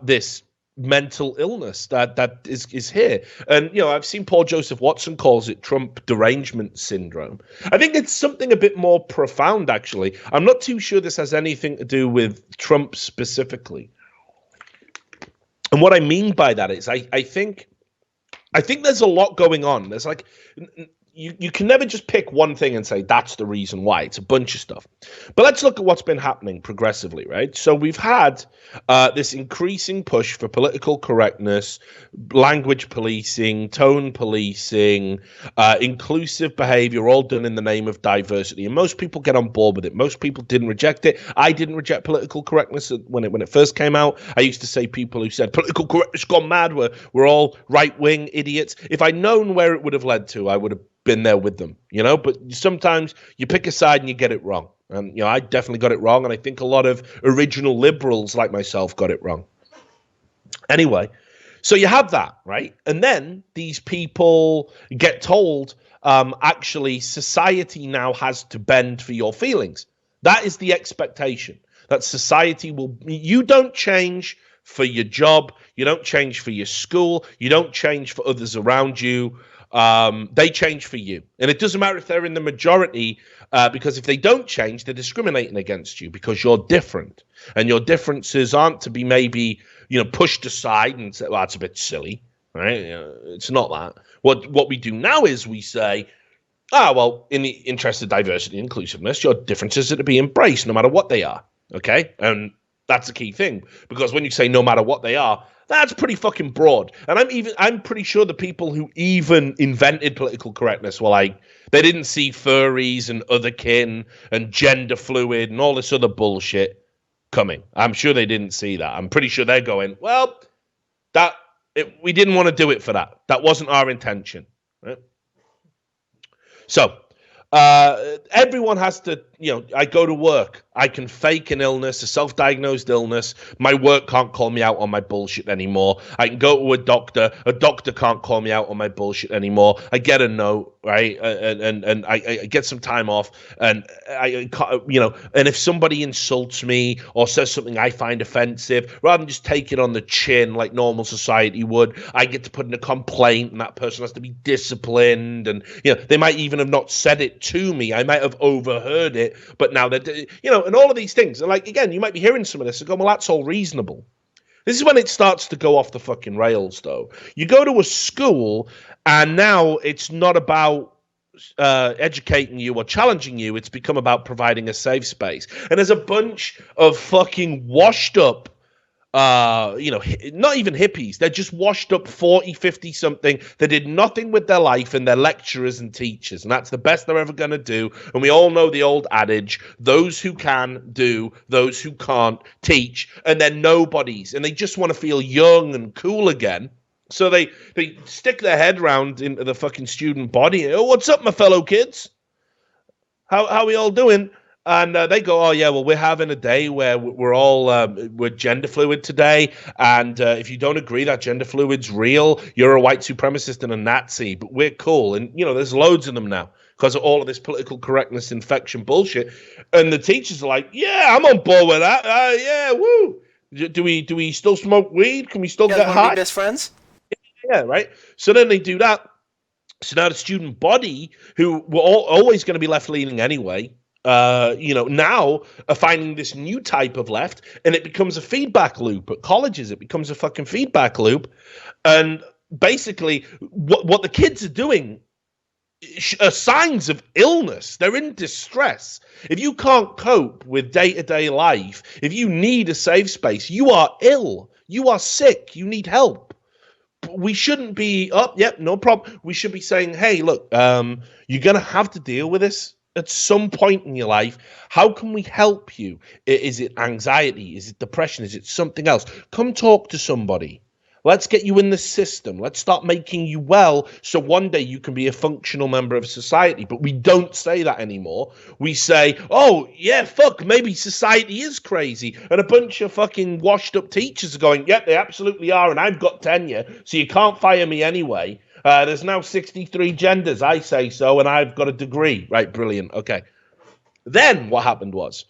this mental illness that is here. And, I've seen Paul Joseph Watson calls it Trump derangement syndrome. I think it's something a bit more profound, actually. I'm not too sure this has anything to do with Trump specifically. And what I mean by that is I think there's a lot going on. There's like... You can never just pick one thing and say that's the reason why. It's a bunch of stuff. But let's look at what's been happening progressively, right? So we've had this increasing push for political correctness, language policing, tone policing, inclusive behavior, all done in the name of diversity. And most people get on board with it. Most people didn't reject it. I didn't reject political correctness when it first came out. I used to say people who said political correctness gone mad were all right-wing idiots. If I'd known where it would have led to, I would have been there with them, but sometimes you pick a side and you get it wrong. And, I definitely got it wrong. And I think a lot of original liberals like myself got it wrong. Anyway, so you have that, right? And then these people get told, actually, society now has to bend for your feelings. That is the expectation, that society you don't change for your job. You don't change for your school. You don't change for others around you. They change for you. And it doesn't matter if they're in the majority, because if they don't change, they're discriminating against you because you're different. And your differences aren't to be maybe, pushed aside and say, well, that's a bit silly, right? It's not that. What we do now is we say, well, in the interest of diversity and inclusiveness, your differences are to be embraced no matter what they are, okay? And that's the key thing, because when you say no matter what they are, that's pretty fucking broad. And I'm pretty sure the people who even invented political correctness were like, they didn't see furries and otherkin and gender fluid and all this other bullshit coming. I'm sure they didn't see that. I'm pretty sure they're going, well, we didn't want to do it for that. That wasn't our intention. Right? So everyone has to, I go to work. I can fake an illness, a self-diagnosed illness. My work can't call me out on my bullshit anymore. I can go to a doctor. A doctor can't call me out on my bullshit anymore. I get a note, right? And I get some time off. And and if somebody insults me or says something I find offensive, rather than just take it on the chin like normal society would, I get to put in a complaint, and that person has to be disciplined. And they might even have not said it to me. I might have overheard it, but now that and all of these things. And like, again, you might be hearing some of this and go, well, that's all reasonable. This is when it starts to go off the fucking rails, though. You go to a school, and now it's not about educating you or challenging you. It's become about providing a safe space. And there's a bunch of fucking washed up, not even hippies. They're just washed up 40, 50 something. They did nothing with their life, and they're lecturers and teachers. And that's the best they're ever going to do. And we all know the old adage, those who can do, those who can't teach. And they're nobodies. And they just want to feel young and cool again. So they stick their head round into the fucking student body. Oh, what's up, my fellow kids? How we all doing? And they go, oh, yeah, well, we're having a day where we're all we're gender fluid today. And if you don't agree that gender fluid's real, you're a white supremacist and a Nazi. But we're cool. And, there's loads of them now. because of all of this political correctness infection bullshit. And the teachers are like, yeah, I'm on board with that. Yeah, woo. Do we still smoke weed? Can we still get high? Be best friends? Yeah, right. So then they do that. So now the student body, who were always going to be left-leaning anyway, now are finding this new type of left, and it becomes a feedback loop. At colleges, it becomes a fucking feedback loop. And basically, what the kids are doing are signs of illness. They're in distress. If you can't cope with day-to-day life, if you need a safe space, you are ill. You are sick. You need help. We shouldn't be no problem. We should be saying, hey, look, you're going to have to deal with this at some point in your life. How can we help you? Is it anxiety? Is it depression? Is it something else? Come talk to somebody. Let's get you in the system. Let's start making you well so one day you can be a functional member of society. But we don't say that anymore. We say, oh, yeah, fuck, maybe society is crazy. And a bunch of fucking washed up teachers are going, yep, they absolutely are. And I've got tenure, so you can't fire me anyway. There's now 63 genders. I say so, and I've got a degree. Right, brilliant. Okay. Then what happened was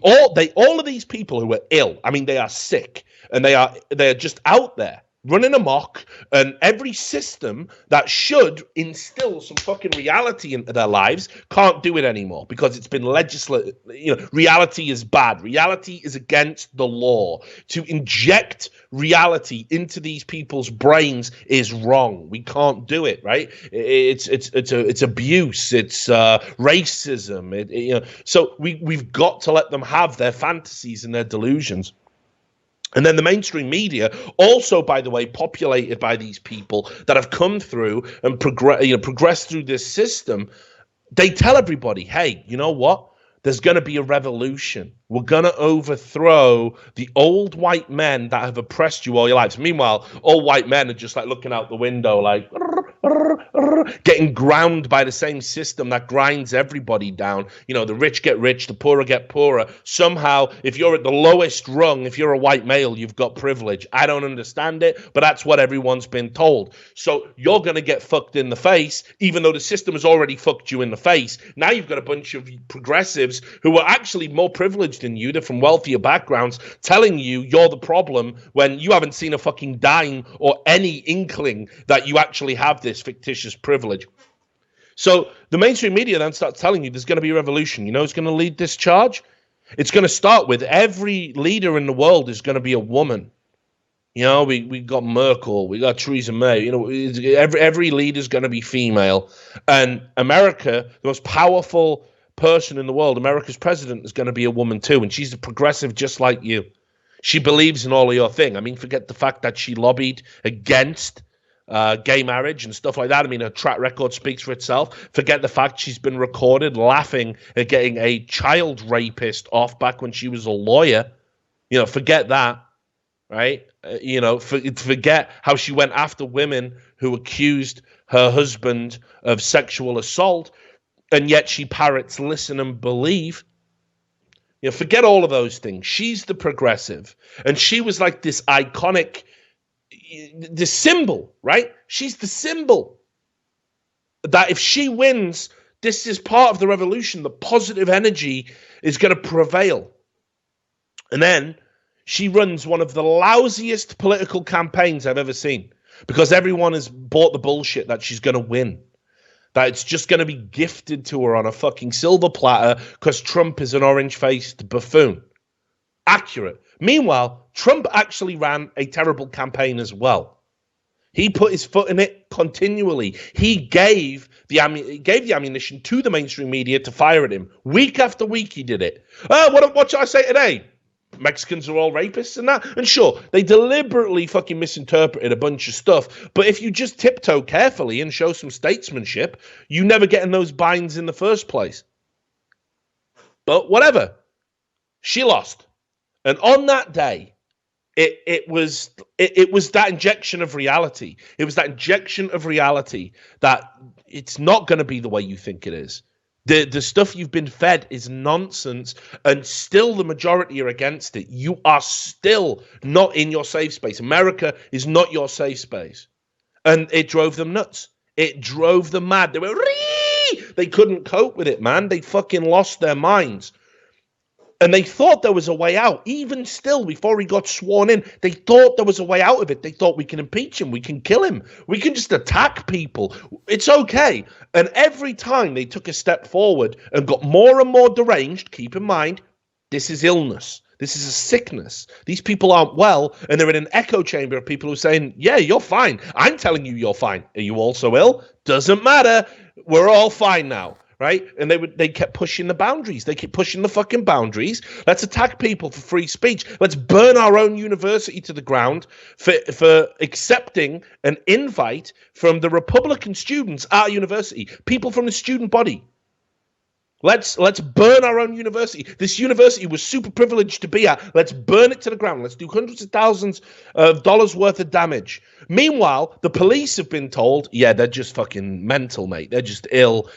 all of these people who are ill, I mean, they are sick, and they are just out there running amok, and every system that should instill some fucking reality into their lives can't do it anymore because it's been legislated. Reality is bad. Reality is against the law. To inject reality into these people's brains is wrong. We can't do it, right? It's abuse. It's racism. So we've got to let them have their fantasies and their delusions. And then the mainstream media, also, by the way, populated by these people that have come through and progressed through this system, they tell everybody, hey, you know what? There's going to be a revolution. We're going to overthrow the old white men that have oppressed you all your lives. Meanwhile, all white men are just like looking out the window like getting ground by the same system that grinds everybody down. The rich get rich, the poorer get poorer. Somehow, if you're at the lowest rung, if you're a white male, you've got privilege. I don't understand it, but that's what everyone's been told. So you're going to get fucked in the face, even though the system has already fucked you in the face. Now you've got a bunch of progressives who are actually more privileged than you. They're from wealthier backgrounds, telling you you're the problem when you haven't seen a fucking dime or any inkling that you actually have this fictitious privilege. So the mainstream media then starts telling you there's going to be a revolution. You know who's going to lead this charge? It's going to start with every leader in the world is going to be a woman. We got Merkel, we got Theresa May. Every leader is going to be female. And America, the most powerful person in the world, America's president, is going to be a woman too. And she's a progressive just like you. She believes in all of your thing. I mean, forget the fact that she lobbied against gay marriage and stuff like that. I mean, her track record speaks for itself. Forget the fact she's been recorded laughing at getting a child rapist off back when she was a lawyer. Forget that, right? Forget how she went after women who accused her husband of sexual assault, and yet she parrots listen and believe. Forget all of those things. She's the progressive, and she was like this iconic, the symbol, right? She's the symbol that if she wins, this is part of the revolution. The positive energy is going to prevail. And then she runs one of the lousiest political campaigns I've ever seen, because everyone has bought the bullshit that she's going to win, that it's just going to be gifted to her on a fucking silver platter because Trump is an orange-faced buffoon. Accurate. Meanwhile, Trump actually ran a terrible campaign as well. He put his foot in it continually. He gave the ammunition to the mainstream media to fire at him. Week after week he did it. What should I say today? Mexicans are all rapists and that. And sure, they deliberately fucking misinterpreted a bunch of stuff. But if you just tiptoe carefully and show some statesmanship, you never get in those binds in the first place. But whatever. She lost. And on that day, it was that injection of reality. It was that injection of reality that it's not going to be the way you think it is. The stuff you've been fed is nonsense, and still the majority are against it. You are still not in your safe space. America is not your safe space. And it drove them nuts. It drove them mad. They were, They couldn't cope with it, man. They fucking lost their minds. And they thought there was a way out. Even still, before he got sworn in, they thought there was a way out of it. They thought, we can impeach him. We can kill him. We can just attack people. It's okay. And every time they took a step forward and got more and more deranged, keep in mind, this is illness. This is a sickness. These people aren't well, and they're in an echo chamber of people who are saying, yeah, you're fine. I'm telling you you're fine. Are you also ill? Doesn't matter. We're all fine now. Right? And they kept pushing the boundaries. They keep pushing the fucking boundaries. Let's attack people for free speech. Let's burn our own university to the ground for accepting an invite from the Republican students at our university, people from the student body. Let's burn our own university. This university was super privileged to be at. Let's burn it to the ground. Let's do hundreds of thousands of dollars worth of damage. Meanwhile, the police have been told, yeah, they're just fucking mental, mate. They're just ill,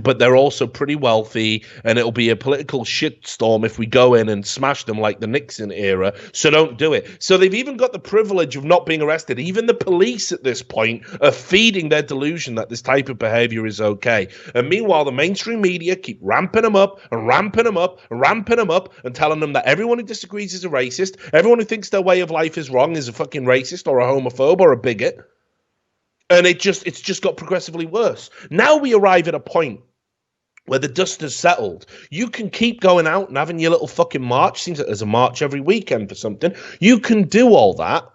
but they're also pretty wealthy, and it'll be a political shitstorm if we go in and smash them like the Nixon era, so don't do it. So they've even got the privilege of not being arrested. Even the police at this point are feeding their delusion that this type of behavior is okay. And meanwhile, the mainstream media keep ramping them up and ramping them up and ramping them up and telling them that everyone who disagrees is a racist, everyone who thinks their way of life is wrong is a fucking racist or a homophobe or a bigot. And it's just got progressively worse. Now we arrive at a point where the dust has settled. You can keep going out and having your little fucking march. Seems like there's a march every weekend for something. You can do all that,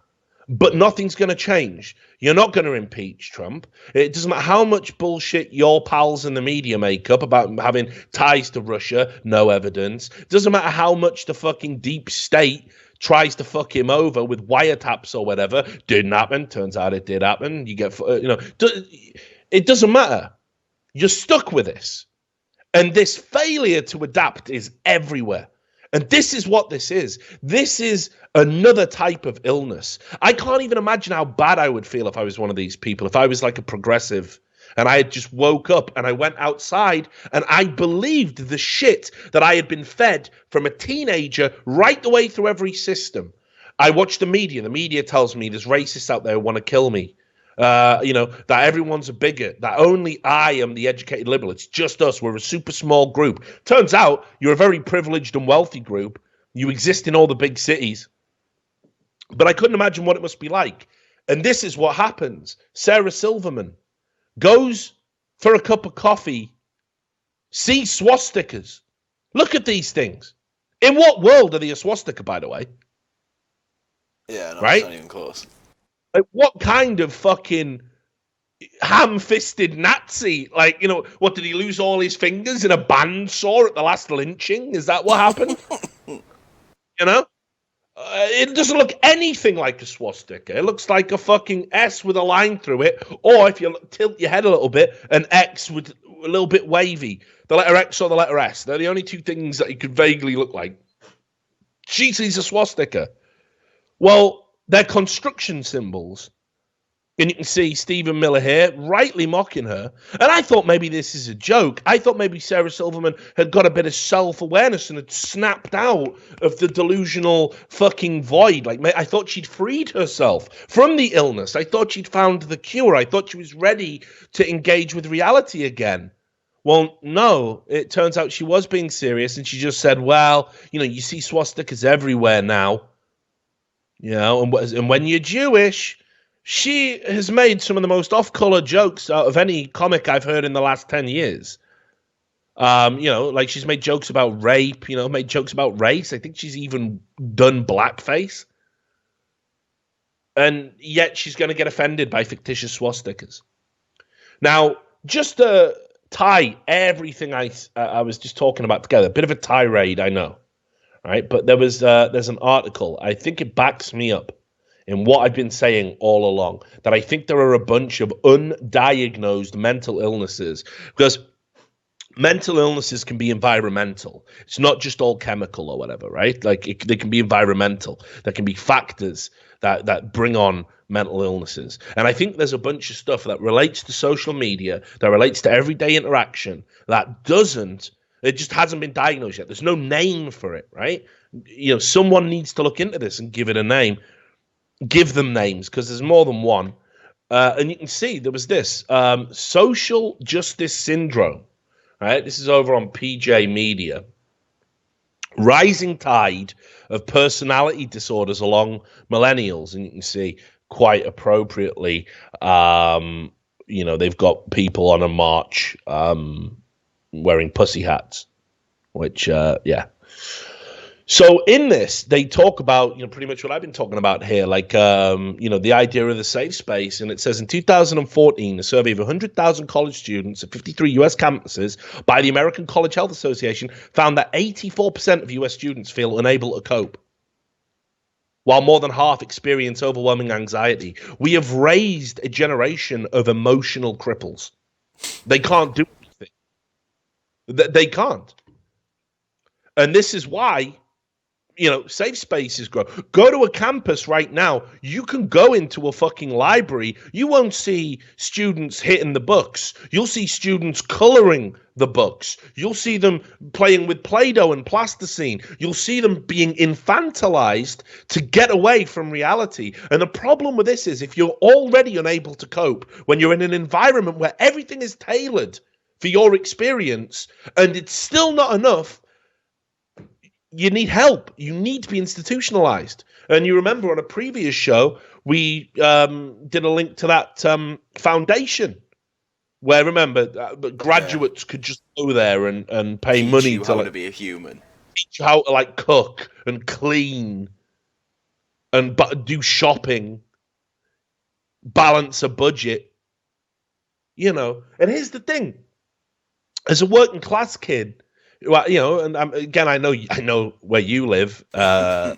but nothing's going to change. You're not going to impeach Trump. It doesn't matter how much bullshit your pals in the media make up about having ties to Russia, no evidence. It doesn't matter how much the fucking deep state tries to fuck him over with wiretaps or whatever. Didn't happen. Turns out it did happen. You get, it doesn't matter. You're stuck with this. And this failure to adapt is everywhere. And this is what this is. This is another type of illness. I can't even imagine how bad I would feel if I was one of these people, if I was like a progressive and I had just woke up and I went outside and I believed the shit that I had been fed from a teenager right the way through every system. I watch the media. The media tells me there's racists out there who want to kill me. That everyone's a bigot, that only I am the educated liberal. It's just us. We're a super small group. Turns out you're a very privileged and wealthy group. You exist in all the big cities. But I couldn't imagine what it must be like. And this is what happens. Sarah Silverman goes for a cup of coffee, sees swastikas. Look at these things. In what world are they a swastika, by the way? Yeah, no, right? It's not even close. Like, what kind of fucking ham-fisted Nazi? Like, what, did he lose all his fingers in a bandsaw at the last lynching? Is that what happened? It doesn't look anything like a swastika. It looks like a fucking S with a line through it, or if you tilt your head a little bit, an X with a little bit wavy. The letter X or the letter S. They're the only two things that it could vaguely look like. She sees a swastika. Well, they're construction symbols. And you can see Stephen Miller here rightly mocking her. And I thought maybe this is a joke. I thought maybe Sarah Silverman had got a bit of self-awareness and had snapped out of the delusional fucking void. Like, I thought she'd freed herself from the illness. I thought she'd found the cure. I thought she was ready to engage with reality again. Well, no, it turns out she was being serious. And she just said, well, you see swastikas everywhere now. And when you're Jewish, she has made some of the most off-color jokes out of any comic I've heard in the last 10 years. Like she's made jokes about rape, made jokes about race. I think she's even done blackface. And yet she's going to get offended by fictitious swastikas. Now, just to tie everything I was just talking about together, a bit of a tirade, I know. Right, but there's an article. I think it backs me up in what I've been saying all along, that I think there are a bunch of undiagnosed mental illnesses, because mental illnesses can be environmental. It's not just all chemical or whatever, right? Like they can be environmental. There can be factors that bring on mental illnesses. And I think there's a bunch of stuff that relates to social media, that relates to everyday interaction, that doesn't. It just hasn't been diagnosed yet. There's no name for it, right? Someone needs to look into this and give it a name. Give them names, because there's more than one. And you can see there was this social justice syndrome. Right, this is over on PJ Media. Rising tide of personality disorders along millennials, and you can see quite appropriately, they've got people on a march wearing pussy hats, which, yeah. So in this, they talk about, pretty much what I've been talking about here, like, the idea of the safe space. And it says in 2014, a survey of 100,000 college students at 53 U.S. campuses by the American College Health Association found that 84% of U.S. students feel unable to cope, while more than half experience overwhelming anxiety. We have raised a generation of emotional cripples. They can't do anything. They can't. And this is why safe spaces grow. Go to a campus right now. You can go into a fucking library. You won't see students hitting the books. You'll see students coloring the books. You'll see them playing with Play-Doh and plasticine. You'll see them being infantilized to get away from reality. And the problem with this is if you're already unable to cope when you're in an environment where everything is tailored for your experience and it's still not enough, you need help. You need to be institutionalized. And you remember on a previous show, we did a link to that foundation where, remember, graduates could just go there and pay teach money you how to be a human. Teach you how to cook and clean and do shopping, balance a budget, And here's the thing. As a working class kid, well, and again, I know where you live, and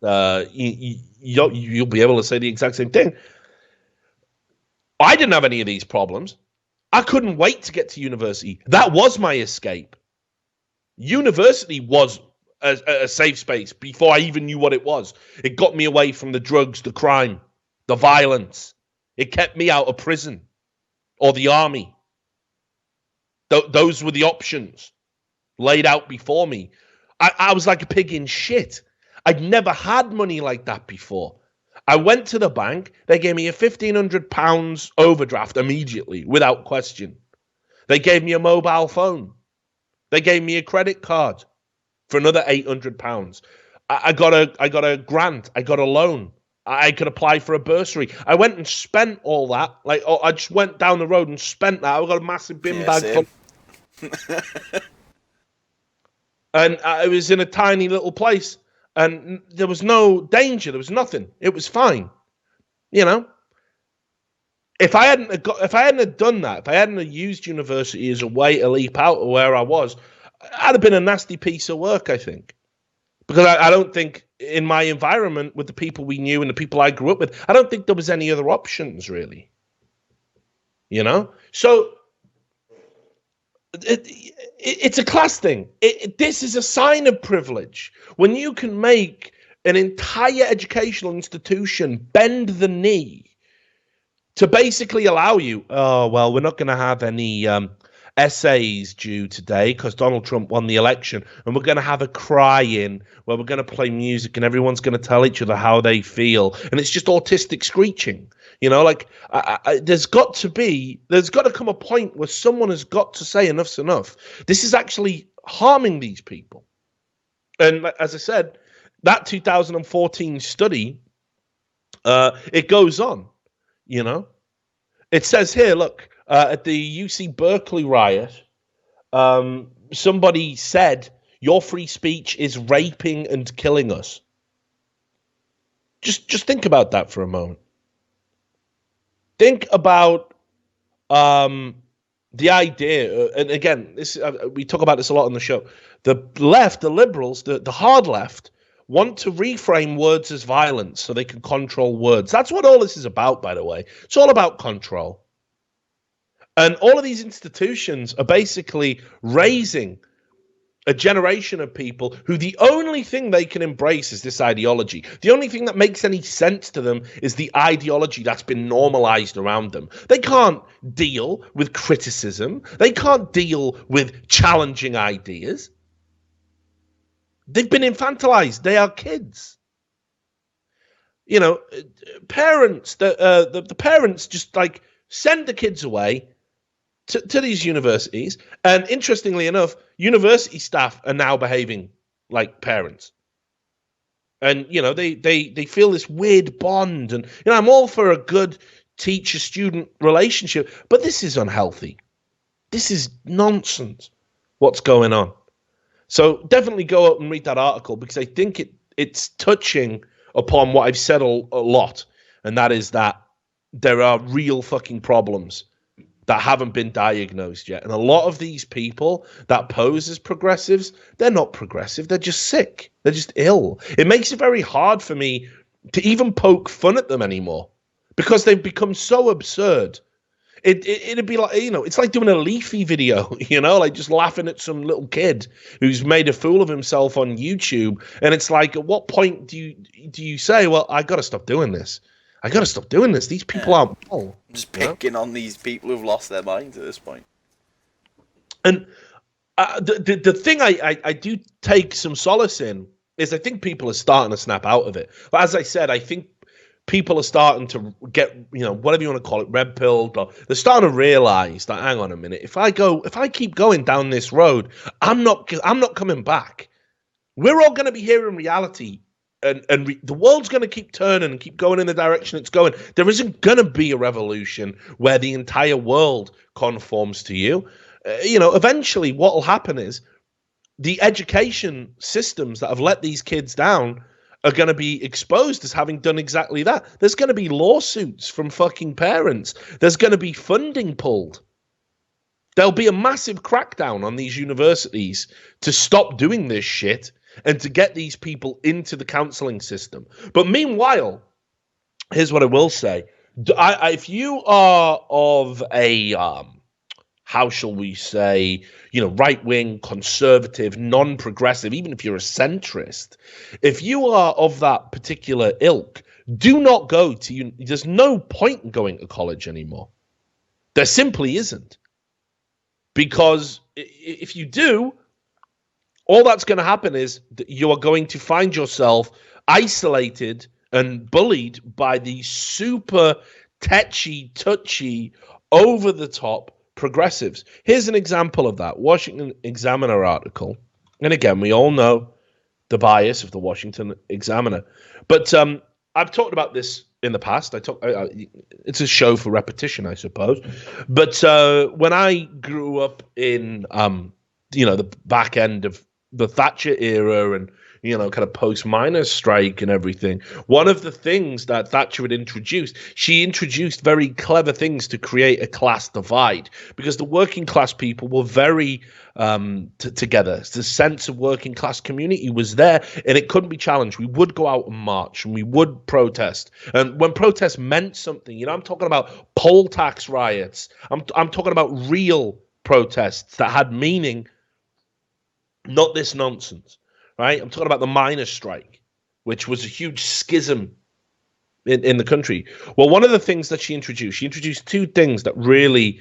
you'll be able to say the exact same thing. I didn't have any of these problems. I couldn't wait to get to university. That was my escape. University was a safe space before I even knew what it was. It got me away from the drugs, the crime, the violence. It kept me out of prison or the army. Those were the options laid out before me. I was like a pig in shit. I'd never had money like that before. I went to the bank. They gave me a £1,500 overdraft immediately, without question. They gave me a mobile phone. They gave me a credit card for another £800. I got a grant. I got a loan. I could apply for a bursary. I went and spent all that. I just went down the road and spent that. I got a massive bin bag full. And I was in a tiny little place, and there was no danger. There was nothing. It was fine, If I hadn't done that, if I hadn't used university as a way to leap out of where I was, I'd have been a nasty piece of work, I think, because I don't think in my environment with the people we knew and the people I grew up with, I don't think there was any other options really. So. It's a class thing. This is a sign of privilege. When you can make an entire educational institution bend the knee to basically allow you, we're not going to have any essays due today because Donald Trump won the election, and we're going to have a cry-in where we're going to play music and everyone's going to tell each other how they feel, and it's just autistic screeching. There's got to come a point where someone has got to say enough's enough. This is actually harming these people. And as I said, that 2014 study, it goes on, It says here, look, at the UC Berkeley riot, somebody said, your free speech is raping and killing us. Just think about that for a moment. Think about the idea, and again, we talk about this a lot on the show. The left, the liberals, the hard left, want to reframe words as violence so they can control words. That's what all this is about, by the way. It's all about control. And all of these institutions are basically raising a generation of people who the only thing they can embrace is this ideology. The only thing that makes any sense to them is the ideology that's been normalized around them. They can't deal with criticism. They can't deal with challenging ideas. They've been infantilized. They are kids. parents, the parents just like send the kids away to these universities. And interestingly enough, university staff are now behaving like parents. And, they feel this weird bond. And, I'm all for a good teacher-student relationship, but this is unhealthy. This is nonsense, what's going on. So definitely go out and read that article, because I think it's touching upon what I've said a lot, and that is that there are real fucking problems that haven't been diagnosed yet. And a lot of these people that pose as progressives, they're not progressive. They're just sick. They're just ill. It makes it very hard for me to even poke fun at them anymore, because they've become so absurd. It'd be like, it's like doing a Leafy video, like just laughing at some little kid who's made a fool of himself on YouTube. And it's like, at what point do you say, well, I got to stop doing this? I got to stop doing this. These people aren't well. I'm just picking on these people who've lost their minds at this point. And the thing I do take some solace in is I think people are starting to snap out of it. But as I said, I think people are starting to get, whatever you want to call it, red pilled, or they're starting to realize that, hang on a minute, if I keep going down this road, I'm not coming back. We're all going to be here in reality, and the world's going to keep turning and keep going in the direction it's going. There isn't going to be a revolution where the entire world conforms to you. Eventually what will happen is the education systems that have let these kids down are going to be exposed as having done exactly that. There's going to be lawsuits from fucking parents. There's going to be funding pulled. There'll be a massive crackdown on these universities to stop doing this shit and to get these people into the counseling system. But meanwhile, here's what I will say. If you are of a, how shall we say, right-wing, conservative, non-progressive, even if you're a centrist, if you are of that particular ilk, do not go to, there's no point in going to college anymore. There simply isn't. Because if you do, all that's going to happen is that you are going to find yourself isolated and bullied by these super tetchy, touchy, over-the-top progressives. Here's an example of that. Washington Examiner article. And again, we all know the bias of the Washington Examiner. But I've talked about this in the past. It's a show for repetition, I suppose. But when I grew up in, the back end of the Thatcher era and, kind of post-miners strike and everything, one of the things that Thatcher had introduced, she introduced very clever things to create a class divide, because the working class people were very together. The sense of working class community was there, and it couldn't be challenged. We would go out and march, and we would protest. And when protest meant something, I'm talking about poll tax riots. I'm talking about real protests that had meaning, not this nonsense. Right? I'm talking about the miners' strike, which was a huge schism in the country. Well, one of the things that she introduced two things that really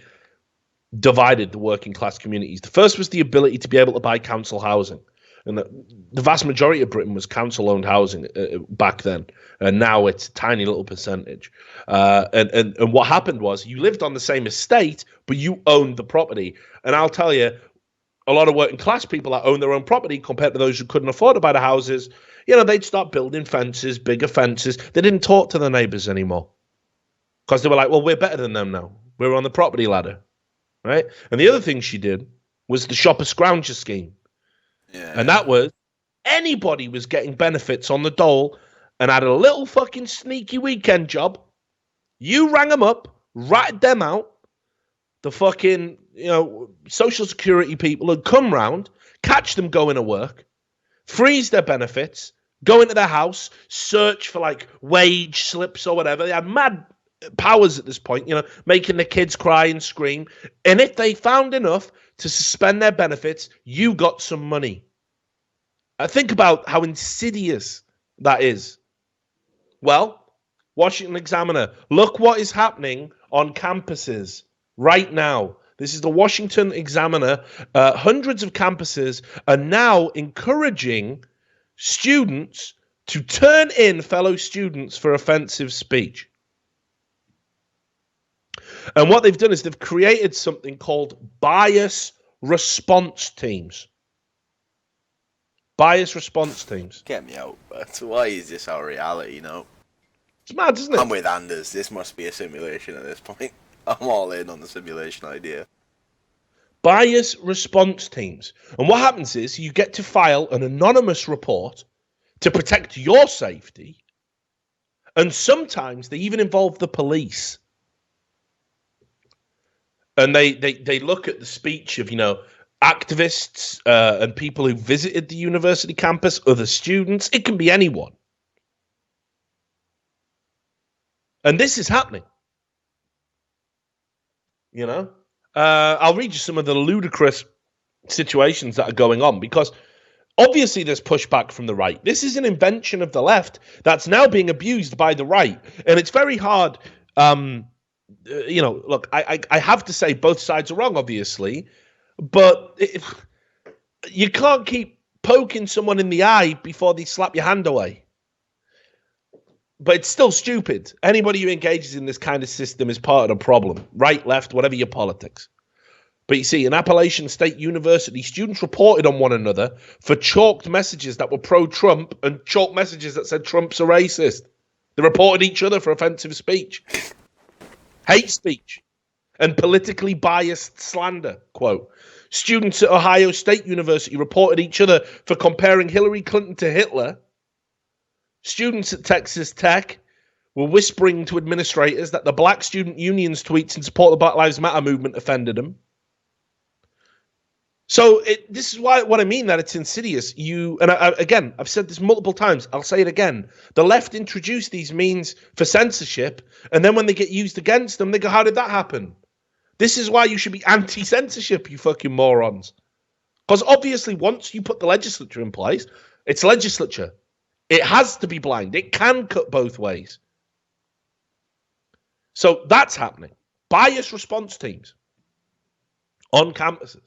divided the working class communities. The first was the ability to be able to buy council housing. And the vast majority of Britain was council-owned housing back then. And now it's a tiny little percentage. And what happened was you lived on the same estate, but you owned the property. And I'll tell you, a lot of working class people that own their own property compared to those who couldn't afford to buy the houses, they'd start building fences, bigger fences. They didn't talk to the neighbors anymore because they were like, well, we're better than them now. We're on the property ladder, right? And the other thing she did was the shopper scrounger scheme. Yeah. And that was anybody was getting benefits on the dole and had a little fucking sneaky weekend job. You rang them up, ratted them out. The fucking, Social Security people would come round, catch them going to work, freeze their benefits, go into their house, search for like wage slips or whatever. They had mad powers at this point, making the kids cry and scream. And if they found enough to suspend their benefits, you got some money. Think about how insidious that is. Well, Washington Examiner, look what is happening on campuses right now. This is the Washington Examiner. Hundreds of campuses are now encouraging students to turn in fellow students for offensive speech. And what they've done is they've created something called bias response teams. Bias response teams. Get me out, but why is this our reality, It's mad, isn't it? I'm with Anders. This must be a simulation at this point. I'm all in on the simulation idea. Bias response teams. And what happens is you get to file an anonymous report to protect your safety. And sometimes they even involve the police. And they look at the speech of, activists and people who visited the university campus, other students. It can be anyone. And this is happening. I'll read you some of the ludicrous situations that are going on, because obviously there's pushback from the right. This is an invention of the left that's now being abused by the right. And it's very hard. Look, I have to say both sides are wrong, obviously, but you can't keep poking someone in the eye before they slap your hand away. But it's still stupid. Anybody who engages in this kind of system is part of the problem. Right, left, whatever your politics. But you see, in Appalachian State University, students reported on one another for chalked messages that were pro-Trump and chalked messages that said Trump's a racist. They reported each other for offensive speech, hate speech, and politically biased slander. Quote, students at Ohio State University reported each other for comparing Hillary Clinton to Hitler. Students at Texas Tech were whispering to administrators that the Black Student Union's tweets in support of the Black Lives Matter movement offended them. So this is what I mean, that it's insidious. Again, I've said this multiple times. I'll say it again. The left introduced these means for censorship, and then when they get used against them, they go, how did that happen? This is why you should be anti-censorship, you fucking morons. Because obviously once you put the legislature in place, it's legislature. It has to be blind. It can cut both ways. So that's happening. Bias response teams on campuses.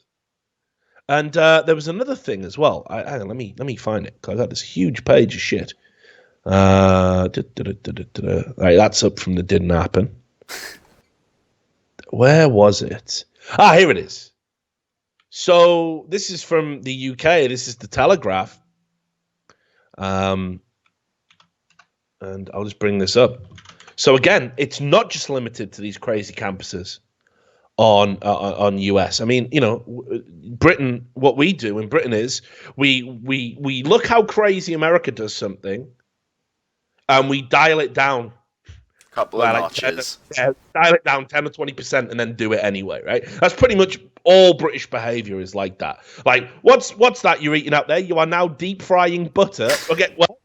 And there was another thing as well. Hang on, let me find it, because I got this huge page of shit. Right, that's up from the didn't happen. Where was it? Here it is. So this is from the UK. This is the Telegraph. And I'll just bring this up. So again, it's not just limited to these crazy campuses on US. I mean, Britain. What we do in Britain is we look how crazy America does something, and we dial it down. Couple of notches. Dial it down 10 or 20%, and then do it anyway. Right? That's pretty much all British behaviour is like that. Like, what's that you're eating out there? You are now deep frying butter. Okay, well,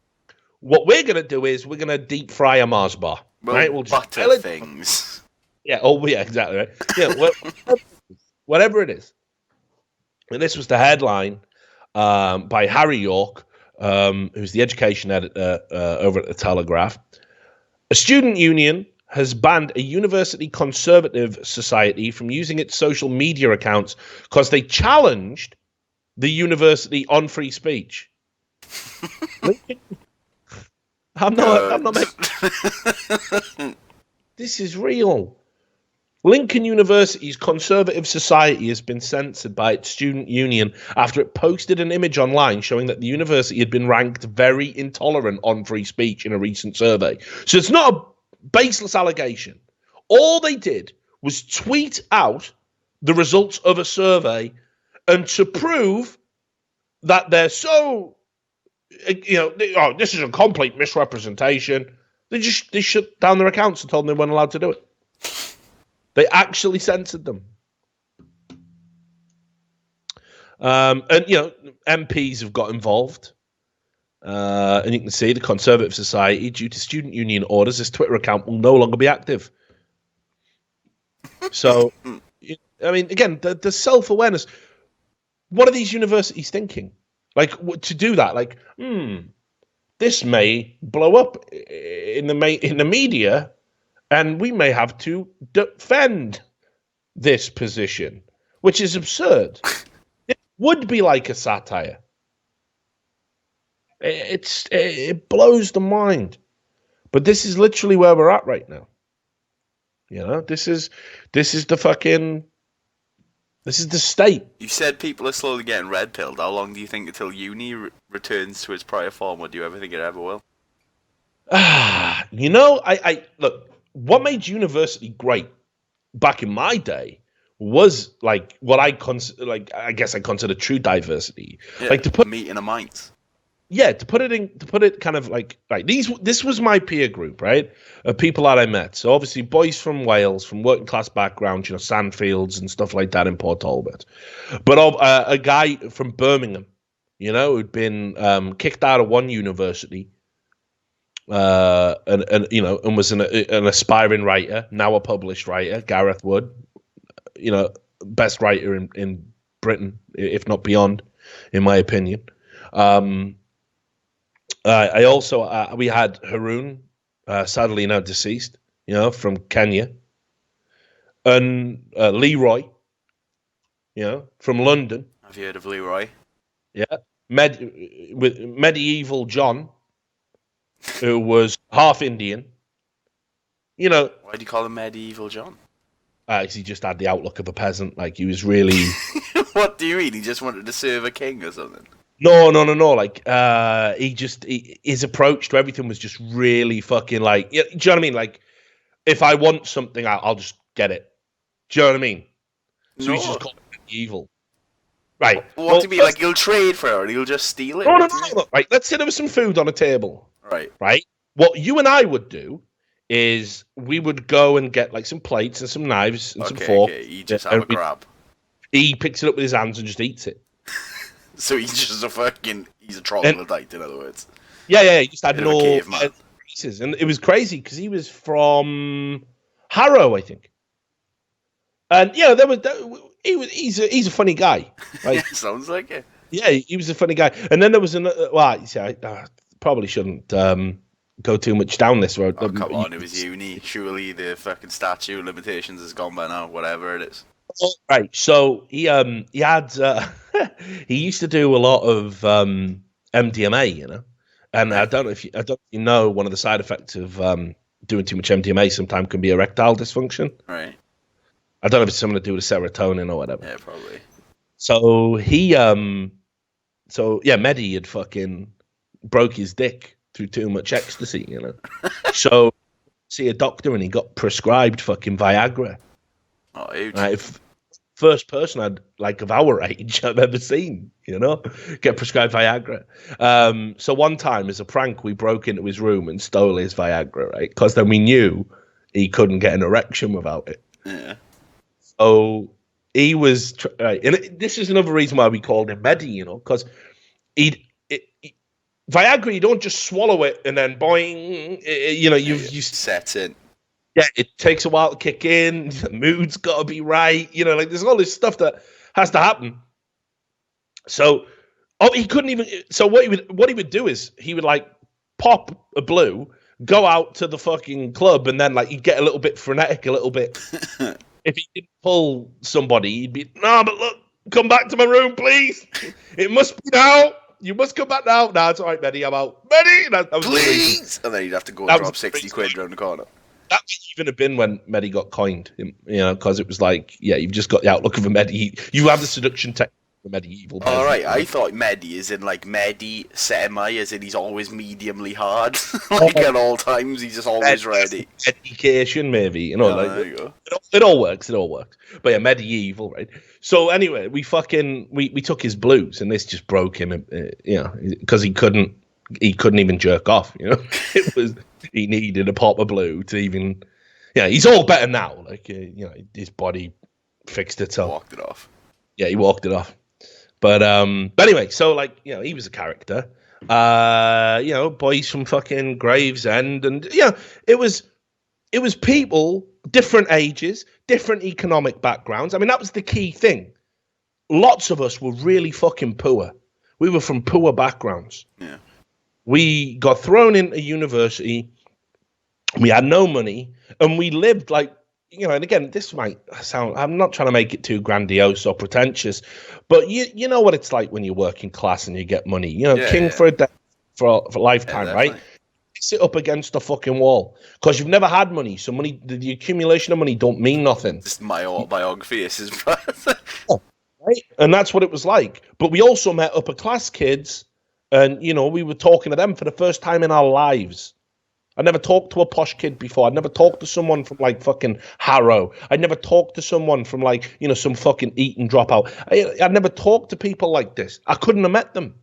what we're gonna do is we're gonna deep fry a Mars bar. Right? We'll just butter things. Yeah. Oh, yeah. Exactly. Right. Yeah. Whatever it is. And this was the headline by Harry York, who's the education editor over at the Telegraph. A student union has banned a university conservative society from using its social media accounts because they challenged the university on free speech. I'm not making... This is real. Lincoln University's conservative society has been censored by its student union after it posted an image online showing that the university had been ranked very intolerant on free speech in a recent survey. So it's not a baseless allegation. All they did was tweet out the results of a survey, and to prove that they're so, this is a complete misrepresentation, they shut down their accounts and told them they weren't allowed to do it. They actually censored them. And MPs have got involved. And you can see the Conservative Society, due to student union orders, this Twitter account will no longer be active. So, I mean, again, the self-awareness. What are these universities thinking? Like, to do that, like, this may blow up in the media, and we may have to defend this position, which is absurd. It would be like a satire. It blows the mind. But this is literally where we're at right now. You know, this is the state. You said people are slowly getting red pilled. How long do you think until uni returns to its prior form, or do you ever think it ever will? You know, I look. What made university great back in my day was like what I consider, like I guess I consider true diversity. Yeah, like to put meet in a minds. Yeah, to put it kind of like right. This was my peer group, right? Of people that I met. So obviously boys from Wales, from working class backgrounds, you know, Sandfields and stuff like that in Port Talbot. But a guy from Birmingham, you know, who'd been kicked out of one university, and you know, and was an aspiring writer, now a published writer, Gareth Wood, you know, best writer in Britain, if not beyond, in my opinion. I also we had Haroon, sadly now deceased, you know, from Kenya, and Leroy, you know, from London. Have you heard of Leroy? Yeah, with medieval John, who was half Indian. You know, why do you call him medieval John? Because he just had the outlook of a peasant. Like he was really. What do you mean? He just wanted to serve a king or something? No. Like, his approach to everything was just really fucking like, do you know what I mean? Like, if I want something, I'll just get it. Do you know what I mean? So he's just called evil. Right. What do you mean? Like, he'll trade for it or he'll just steal it? No. Right. Let's say there was some food on a table. Right. Right. What you and I would do is we would go and get like some plates and some knives and some forks. Okay, you just have a grab. He picks it up with his hands and just eats it. So he's just he's a troglodyte, in other words. Yeah, he just had no pieces. And it was crazy because he was from Harrow, I think. And, you know, he's a funny guy. Right? Yeah, sounds like it. Yeah, he was a funny guy. And then there was another, well, you see, I probably shouldn't go too much down this road. Oh, come on, it was uni. Surely the fucking statute of limitations is gone by now, whatever it is. Right, so he had he used to do a lot of MDMA, you know, and I don't know if you know one of the side effects of doing too much MDMA sometimes can be erectile dysfunction. Right. I don't know if it's something to do with serotonin or whatever. Yeah, probably. So Medi had fucking broke his dick through too much ecstasy, you know. So see a doctor and he got prescribed fucking Viagra. Oh, huge. Right, first person of our age I've ever seen, you know, get prescribed Viagra. So one time as a prank, we broke into his room and stole his Viagra, right? Because then we knew he couldn't get an erection without it. Yeah. So he was, right, and this is another reason why we called him Medi, you know, because Viagra, you don't just swallow it and then boing, you know, you set it. Yeah, it takes a while to kick in. The mood's got to be right. You know, like there's all this stuff that has to happen. So, he couldn't even. So what he would do is he would like pop a blue, go out to the fucking club, and then like he'd get a little bit frenetic, a little bit. If he didn't pull somebody, he'd be no, but look, come back to my room, please. It must be now. You must come back now. No, it's all right, Medi. I'm out. Medi, that was please. And then he'd have to go and drop 60 quid around the corner. That would even have been when Medi got coined, you know, because it was like, yeah, you've just got the outlook of a Medi. You have the seduction technique of a medieval. All right, I thought Medi is in like Medi semi, as in he's always mediumly hard, like at all times. He's just always ready. Education, maybe, you know. There you go. It all works. But yeah, medieval, right? So anyway, we took his blues, and this just broke him, you know, because he couldn't even jerk off, you know. It was. He needed a pop of blue to even, yeah. He's all better now. Like you know, his body fixed itself. Walked it off. Yeah, he walked it off. But anyway, so like you know, he was a character. You know, boys from fucking Gravesend, and you know, it was people, different ages, different economic backgrounds. I mean, that was the key thing. Lots of us were really fucking poor. We were from poor backgrounds. Yeah. We got thrown into university. We had no money, and we lived like, you know, and again, this might sound, I'm not trying to make it too grandiose or pretentious, but you know what it's like when you're working class and you get money. You know, yeah, king yeah. for a day, for a lifetime, right? Sit up against the fucking wall because you've never had money. So money, the accumulation of money don't mean nothing. Just my autobiography. This is right, and that's what it was like. But we also met upper class kids, and we were talking to them for the first time in our lives. I never talked to a posh kid before. I'd never talked to someone from like fucking Harrow. I'd never talked to someone from like, some fucking Eton dropout. I'd never talked to people like this. I couldn't have met them.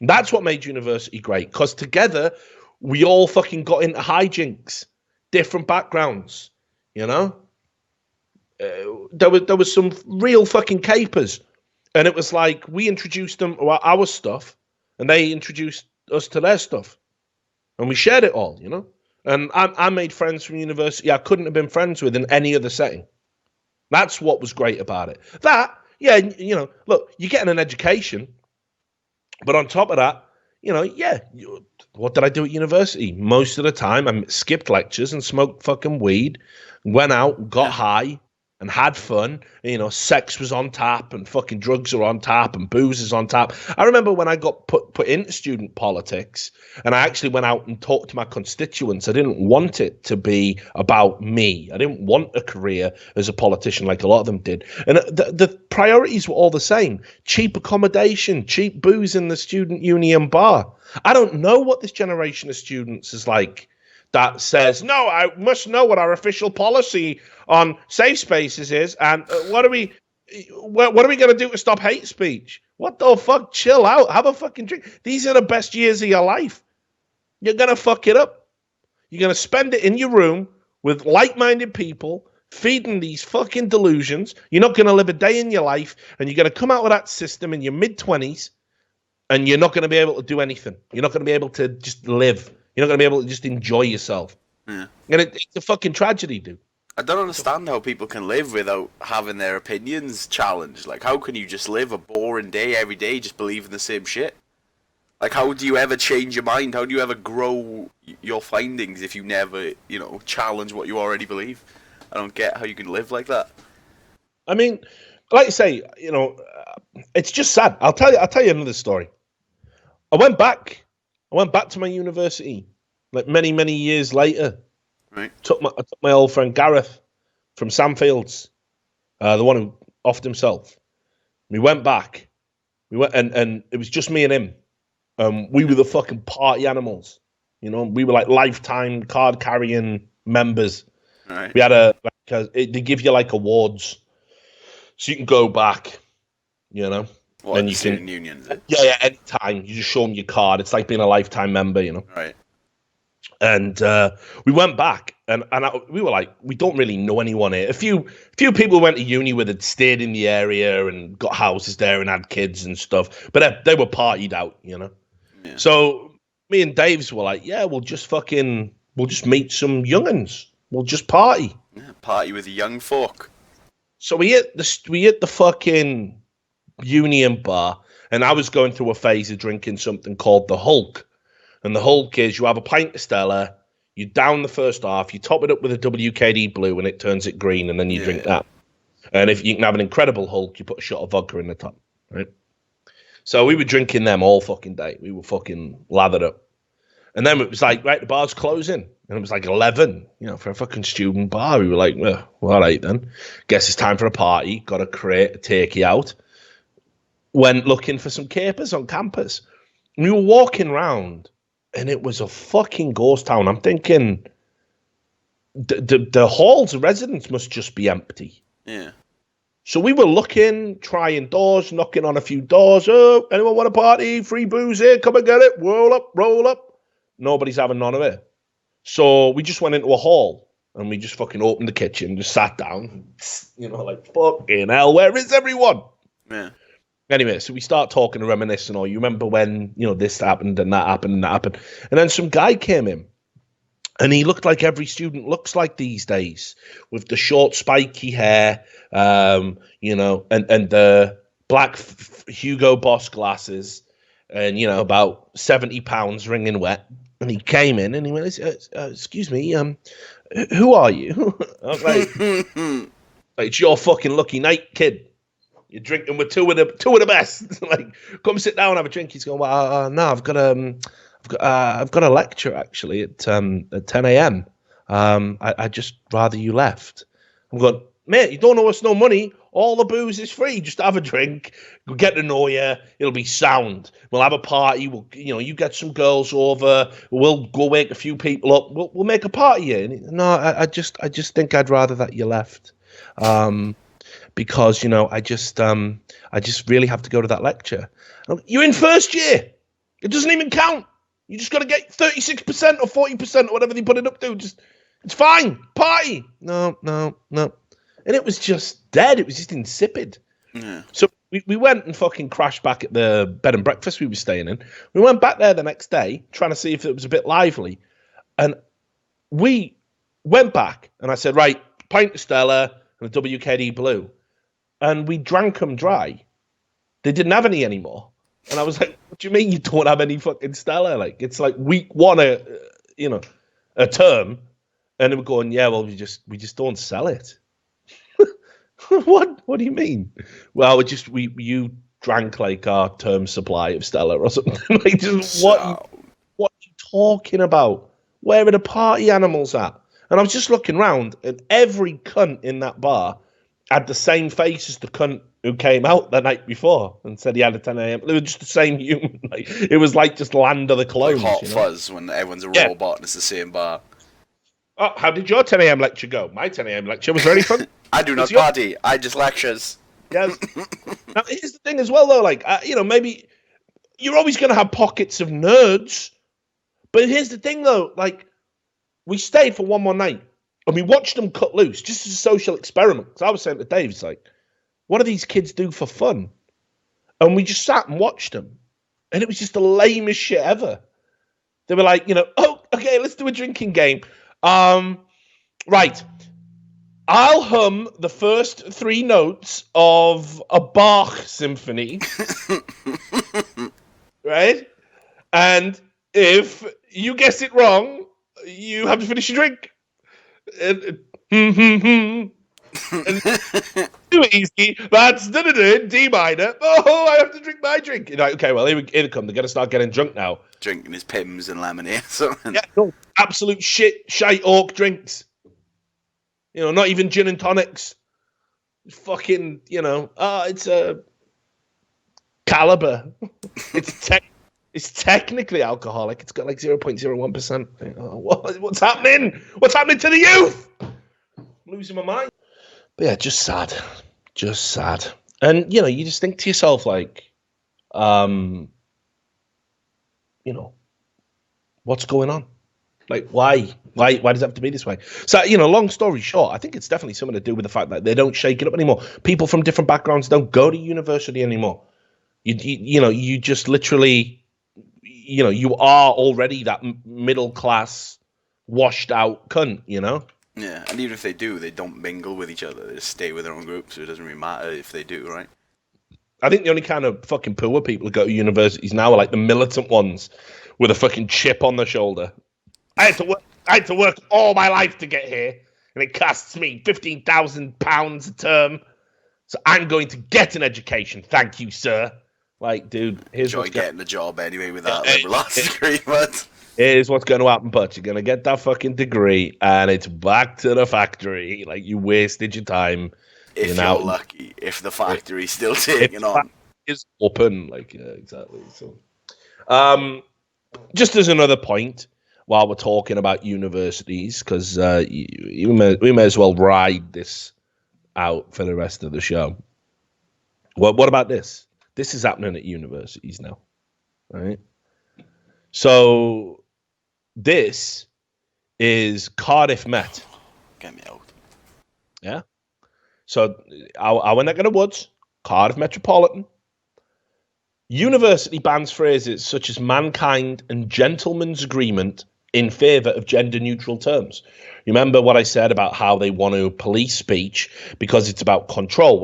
That's what made university great, because together we all fucking got into hijinks, different backgrounds, There was some real fucking capers, and it was like we introduced them to our stuff, and they introduced us to their stuff. And we shared it all, And I made friends from university I couldn't have been friends with in any other setting. That's what was great about it. Look, you're getting an education. But on top of that, what did I do at university? Most of the time, I skipped lectures and smoked fucking weed, went out, got high, and had fun. Sex was on tap, and fucking drugs are on tap, and booze is on tap. I remember when I got put into student politics, and I actually went out and talked to my constituents. I didn't want it to be about me. I didn't want a career as a politician like a lot of them did. And the priorities were all the same. Cheap accommodation, cheap booze in the student union bar. I don't know what this generation of students is like that says, no, I must know what our official policy on safe spaces is, and what are we going to do to stop hate speech? What the fuck? Chill out. Have a fucking drink. These are the best years of your life. You're going to fuck it up. You're going to spend it in your room with like-minded people feeding these fucking delusions. You're not going to live a day in your life, and you're going to come out of that system in your mid-20s, and you're not going to be able to do anything. You're not going to be able to just live. You're not going to be able to just enjoy yourself. Yeah. And it's a fucking tragedy, dude. I don't understand how people can live without having their opinions challenged. Like, how can you just live a boring day every day just believing the same shit? Like, how do you ever change your mind? How do you ever grow your findings if you never, challenge what you already believe? I don't get how you can live like that. I mean, like I say, it's just sad. I'll tell you another story. I went back to my university, like many, many years later. Right. I took my old friend Gareth from Sandfields, the one who offed himself. We went back. We went, and it was just me and him. We were the fucking party animals. We were like lifetime card carrying members. Right. We had they give you like awards, so you can go back. What, and you can union? Yeah, anytime you just show them your card. It's like being a lifetime member. Right. And we went back, and we were like, we don't really know anyone here. A few people went to uni with had stayed in the area and got houses there and had kids and stuff, but they were partied out, Yeah. So me and Dave's were like, yeah, we'll just meet some young'uns. We'll just party. Yeah, party with the young folk. So we hit the fucking Union bar, and I was going through a phase of drinking something called the Hulk. And the Hulk is you have a pint of Stella, you down the first half, you top it up with a WKD blue, and it turns it green, and then you drink that. And if you can have an Incredible Hulk, you put a shot of vodka in the top, right? So we were drinking them all fucking day. We were fucking lathered up. And then it was like, right, the bar's closing. And it was like 11, for a fucking student bar. We were like, well, all right then. Guess it's time for a party. Got a crate, a turkey out. Went looking for some capers on campus. And we were walking around, and it was a fucking ghost town. I'm thinking the halls of residence must just be empty. Yeah. So we were looking, trying doors, knocking on a few doors. Oh, anyone want a party? Free booze here. Come and get it. Roll up. Nobody's having none of it. So we just went into a hall, and we just fucking opened the kitchen, just sat down. Like, fucking hell, where is everyone? Yeah. Anyway, so we start talking and reminiscing. You remember when, this happened and that happened and that happened. And then some guy came in, and he looked like every student looks like these days, with the short, spiky hair, and the black Hugo Boss glasses, and, about 70 pounds wringing wet. And he came in, and he went, excuse me, who are you? I was like, it's your fucking lucky night, kid. You're drinking with two of the best. Like, come sit down and have a drink. He's going, well, no, I've got a lecture actually at 10 a.m. I'd just rather you left. I'm going, mate, you don't owe us no money. All the booze is free. Just have a drink. We'll get to know you. It'll be sound. We'll have a party. You get some girls over. We'll go wake a few people up. We'll make a party here. No, I just think I'd rather that you left. Because I just really have to go to that lecture. You're in first year. It doesn't even count. You just got to get 36% or 40% or whatever they put it up to. It's fine. Party. No. And it was just dead. It was just insipid. Yeah. So we went and fucking crashed back at the bed and breakfast we were staying in. We went back there the next day trying to see if it was a bit lively. And we went back and I said, right, pint of Stella and a WKD Blue. And we drank them dry. They didn't have any anymore. And I was like, what do you mean you don't have any fucking Stella? Like, it's like week one, a term. And they were going, yeah, well, we just don't sell it. What do you mean? Well, you drank like our term supply of Stella or something. Like, just what are you talking about? Where are the party animals at? And I was just looking around, and every cunt in that bar had the same face as the cunt who came out the night before and said he had a 10 a.m. They were just the same human. Like, it was like just Land of the Clones. Like Hot Fuzz when everyone's a robot and it's the same bar. Oh, how did your 10 a.m. lecture go? My 10 a.m. lecture was very fun. I do not party. I just lectures. Yes. Now, here's the thing as well, though. Like, maybe you're always going to have pockets of nerds. But here's the thing, though. Like, we stayed for one more night. And we watched them cut loose, just as a social experiment. Because I was saying to Dave, it's like, what do these kids do for fun? And we just sat and watched them. And it was just the lamest shit ever. They were like, oh, okay, let's do a drinking game. Right. I'll hum the first 3 notes of a Bach symphony. Right? And if you guess it wrong, you have to finish your drink. And too easy. That's D minor. Oh, I have to drink my drink. You're like, okay, well, here it comes. They're going to start getting drunk now. Drinking his Pims and lemonade. Something. Yeah, no, absolute shite orc drinks. Not even gin and tonics. Fucking, it's a Caliber. It's technically alcoholic. It's got like 0.01%. What's happening? What's happening to the youth? I'm losing my mind. But yeah, just sad. Just sad. And, you just think to yourself, like, what's going on? Like, why? Why does it have to be this way? So, long story short, I think it's definitely something to do with the fact that they don't shake it up anymore. People from different backgrounds don't go to university anymore. You just literally, you are already that middle class, washed out cunt, Yeah, and even if they do, they don't mingle with each other. They just stay with their own group, so it doesn't really matter if they do, right? I think the only kind of fucking poor people who go to universities now are like the militant ones with a fucking chip on their shoulder. I had to work all my life to get here, and it costs me £15,000 a term. So I'm going to get an education. Thank you, sir. Like, dude, here's what's getting the job anyway with that liberal arts degree, but here's what's going to happen, but you're going to get that fucking degree, and it's back to the factory. Like, you wasted your time. If you're lucky, if the factory's still taking on. Is open, like, yeah, exactly. So, just as another point, while we're talking about universities, because we may as well ride this out for the rest of the show. What about this? This is happening at universities now, right? So this is Cardiff Met. Get me out. Yeah. So our neck of the woods, Cardiff Metropolitan. University bans phrases such as mankind and gentleman's agreement in favour of gender-neutral terms. Remember what I said about how they want to police speech because it's about control.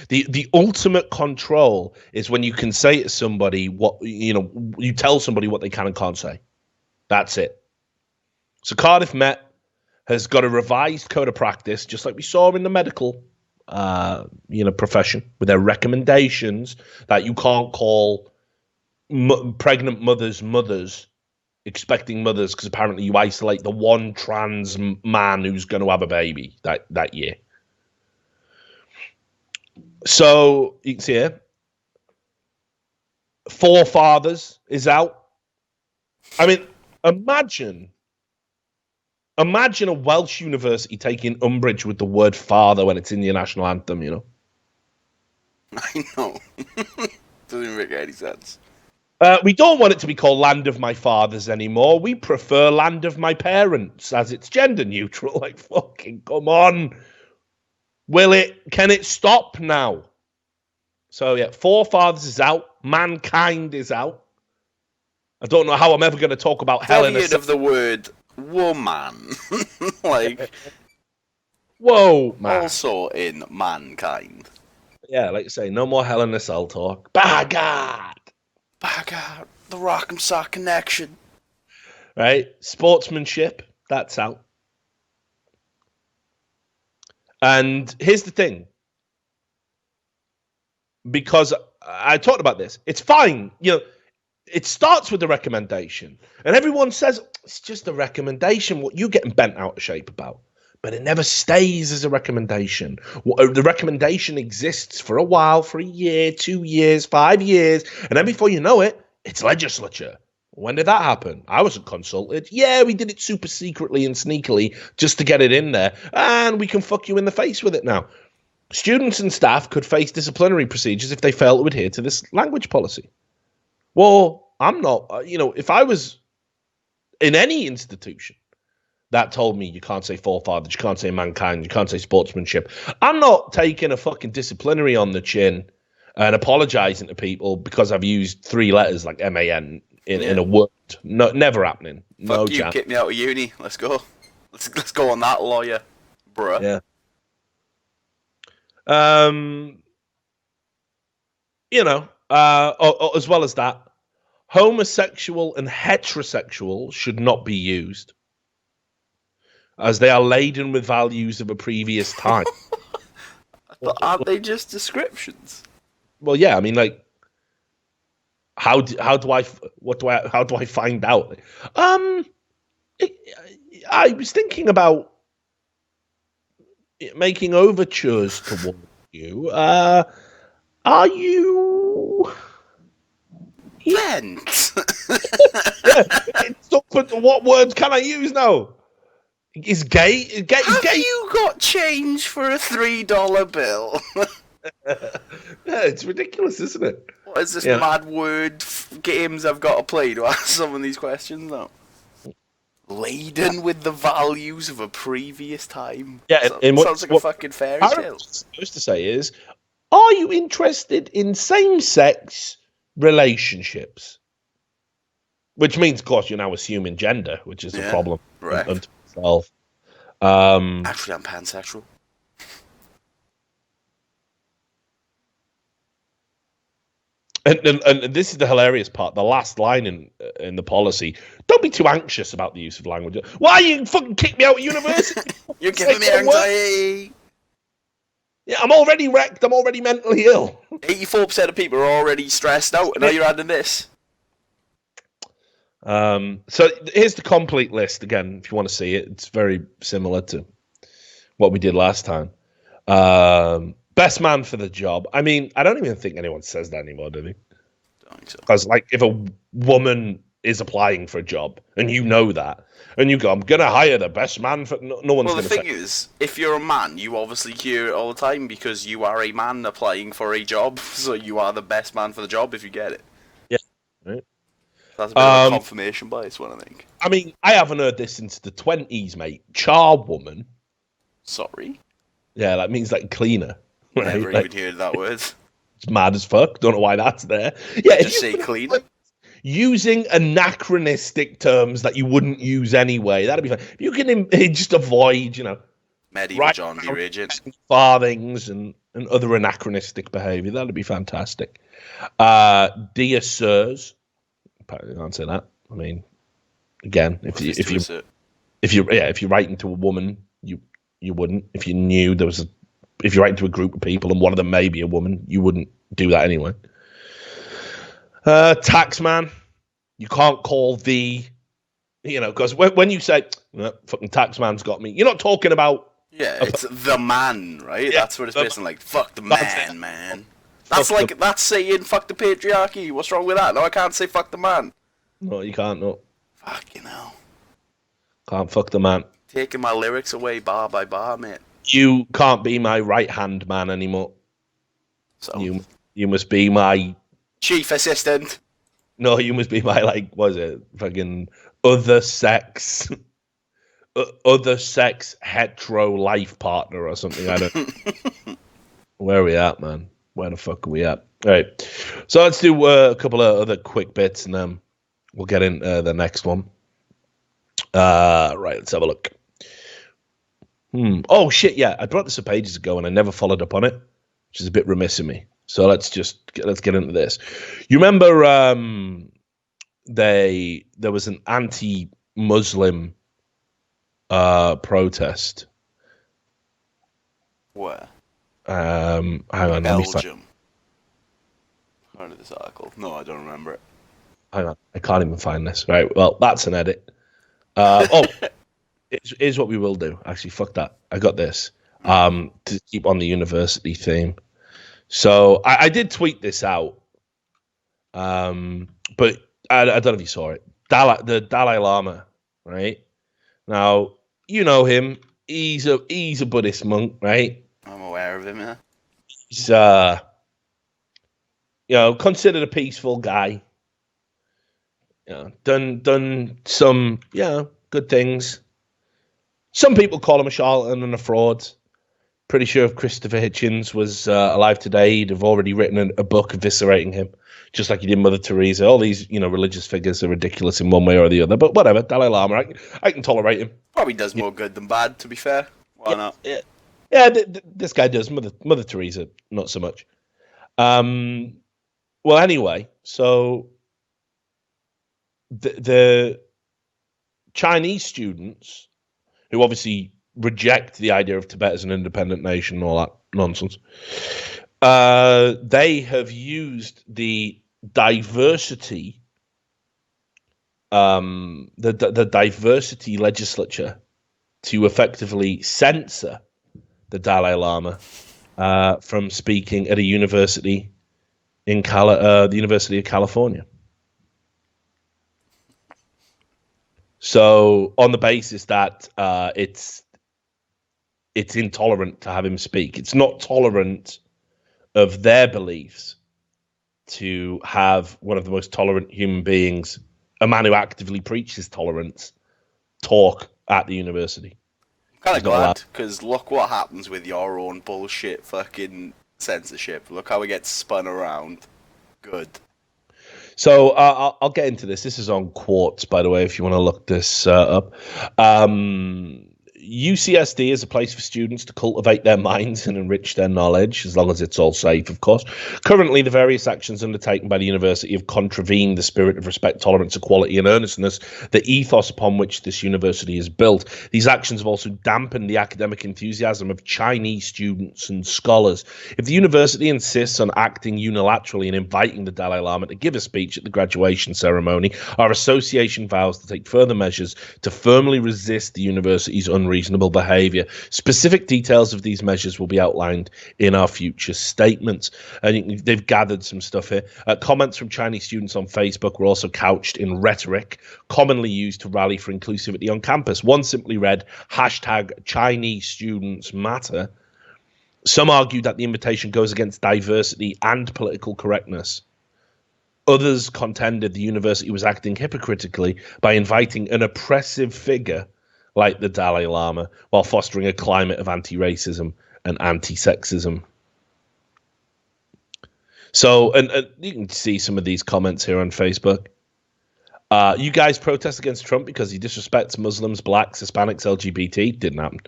The ultimate control is when you can say to somebody what you tell somebody what they can and can't say. That's it. So Cardiff Met has got a revised code of practice, just like we saw in the medical profession with their recommendations that you can't call pregnant mothers, expecting mothers, because apparently you isolate the one trans man who's going to have a baby that year. So you can see here, Forefathers is out. I mean, imagine a Welsh university taking umbrage with the word father when it's in your national anthem, you know? I know. Doesn't even make any sense. We don't want it to be called Land of My Fathers anymore. We prefer Land of My Parents, as it's gender neutral. Like, fucking come on. Can it stop now? So, yeah, Forefathers is out. Mankind is out. I don't know how I'm ever going to talk about Helen. Deviant of the word woman. Like, whoa, man. Also in mankind. Yeah, like you say, no more Hell in a Cell talk. By God. The Rock'em Sock connection. Right? Sportsmanship, that's out. And here's the thing. Because I talked about this. It's fine. It starts with the recommendation. And everyone says, it's just a recommendation. What you getting bent out of shape about? But it never stays as a recommendation. The recommendation exists for a while, for a year, 2 years, 5 years. And then before you know it, it's legislature. When did that happen? I wasn't consulted. Yeah, we did it super secretly and sneakily just to get it in there. And we can fuck you in the face with it now. Students and staff could face disciplinary procedures if they fail to adhere to this language policy. Well, I'm not, if I was in any institution that told me you can't say forefathers, you can't say mankind, you can't say sportsmanship, I'm not taking a fucking disciplinary on the chin and apologizing to people because I've used 3 letters like MAN in a word. No, never happening. Fuck you, get me out of uni. Let's go. Let's go on that, lawyer, bruh. Yeah. As well as that, homosexual and heterosexual should not be used, as they are laden with values of a previous time. But aren't they just descriptions? Well, yeah. I mean, like, how do I find out? I was thinking about making overtures towards you. Are you? Bent. Yeah. What words can I use now? Is gay? Have you got change for a $3 bill? Yeah, it's ridiculous, isn't it? What is this mad word games I've got to play to ask some of these questions now? Laden with the values of a previous time. Yeah, sounds like a fucking fairy tale. What I'm supposed to say is, are you interested in same-sex relationships? Which means, of course, you're now assuming gender, which is a problem unto itself. Actually, I'm pansexual. And this is the hilarious part. The last line in the policy: don't be too anxious about the use of language. Why you fucking kick me out of university? You're giving me anxiety. Yeah, I'm already wrecked. I'm already mentally ill. 84% of people are already stressed out, and now you're adding this. So here's the complete list again. If you want to see it, it's very similar to what we did last time. Best man for the job. I mean, I don't even think anyone says that anymore, do they? Don't think so. Because, like, if a woman is applying for a job and you know that, and you go, I'm going to hire the best man for... No one's going to say... Well, the thing is, if you're a man, you obviously hear it all the time because you are a man applying for a job, so you are the best man for the job if you get it. Yeah, right. That's a bit of a confirmation bias one, I think. I mean, I haven't heard this since the 20s, mate. Charwoman. Sorry? Yeah, that means, like, cleaner. Right? Never even heard that word. It's mad as fuck. Don't know why that's there. Yeah, just say cleaner. Using anachronistic terms that you wouldn't use anyway, that'd be fine. If you can just avoid, medieval John D. Rigid, farthings and other anachronistic behaviour, that'd be fantastic. Dear sirs, I can't say that. I mean, again, if you're writing to a woman, you wouldn't. If you knew there was if you're writing to a group of people and one of them may be a woman, you wouldn't do that anyway. Taxman, you can't call the, because when you say fucking taxman's got me, you're not talking about. Yeah, it's the man, right? Yeah, that's what it's based on. Like, fuck the man. That's saying fuck the patriarchy. What's wrong with that? No, I can't say fuck the man. No, you can't. No. Fucking hell. Can't fuck the man. Taking my lyrics away bar by bar, mate. You can't be my right hand man anymore. So you must be my chief assistant. No, you must be my fucking other sex hetero life partner or something. I don't. Where are we at, man? Where the fuck are we at? All right, so let's do a couple of other quick bits, and then we'll get into the next one. Right, let's have a look. Oh shit, yeah, I brought this up ages ago, and I never followed up on it, which is a bit remiss of me. So let's get into this. You remember there was an anti-Muslim protest. Where? Hang on, Belgium. Part of this article. No, I don't remember it. Hang on, I can't even find this. Right, well, that's an edit. Here's what we will do. Actually, fuck that. I got this. To keep on the university theme. So I did tweet this out, but I don't know if you saw it. The Dalai Lama, right? Now you know him. He's a Buddhist monk, right? I'm aware of him. Yeah. He's considered a peaceful guy. Done some good things. Some people call him a charlatan and a fraud. Pretty sure if Christopher Hitchens was alive today, he'd have already written a book eviscerating him, just like he did Mother Teresa. All these, religious figures are ridiculous in one way or the other. But whatever, Dalai Lama, I can tolerate him. Probably does more good than bad, to be fair. Why not? Yeah, this guy does. Mother Teresa, not so much. Well, anyway, so the Chinese students, who obviously reject the idea of Tibet as an independent nation and all that nonsense, they have used the diversity, the diversity legislature to effectively censor the Dalai Lama from speaking at a university in the University of California. So, on the basis that it's intolerant to have him speak, it's not tolerant of their beliefs to have one of the most tolerant human beings, a man who actively preaches tolerance, talk at the university. I'm kind of glad, because look what happens with your own bullshit fucking censorship. Look how it gets spun around. Good. So I'll get into this. This is on Quartz, by the way, if you want to look this up. UCSD is a place for students to cultivate their minds and enrich their knowledge, as long as it's all safe, of course. Currently, the various actions undertaken by the university have contravened the spirit of respect, tolerance, equality, and earnestness, the ethos upon which this university is built. These actions have also dampened the academic enthusiasm of Chinese students and scholars. If the university insists on acting unilaterally and inviting the Dalai Lama to give a speech at the graduation ceremony, our association vows to take further measures to firmly resist the university's unreasonable behaviour. Specific details of these measures will be outlined in our future statements. And they've gathered some stuff here. Comments from Chinese students on Facebook were also couched in rhetoric commonly used to rally for inclusivity on campus. One simply read, #Chinese students matter. Some argued that the invitation goes against diversity and political correctness. Others contended the university was acting hypocritically by inviting an oppressive figure like the Dalai Lama, while fostering a climate of anti-racism and anti-sexism. So, and you can see some of these comments here on Facebook. You guys protest against Trump because he disrespects Muslims, blacks, Hispanics, LGBT. Didn't happen.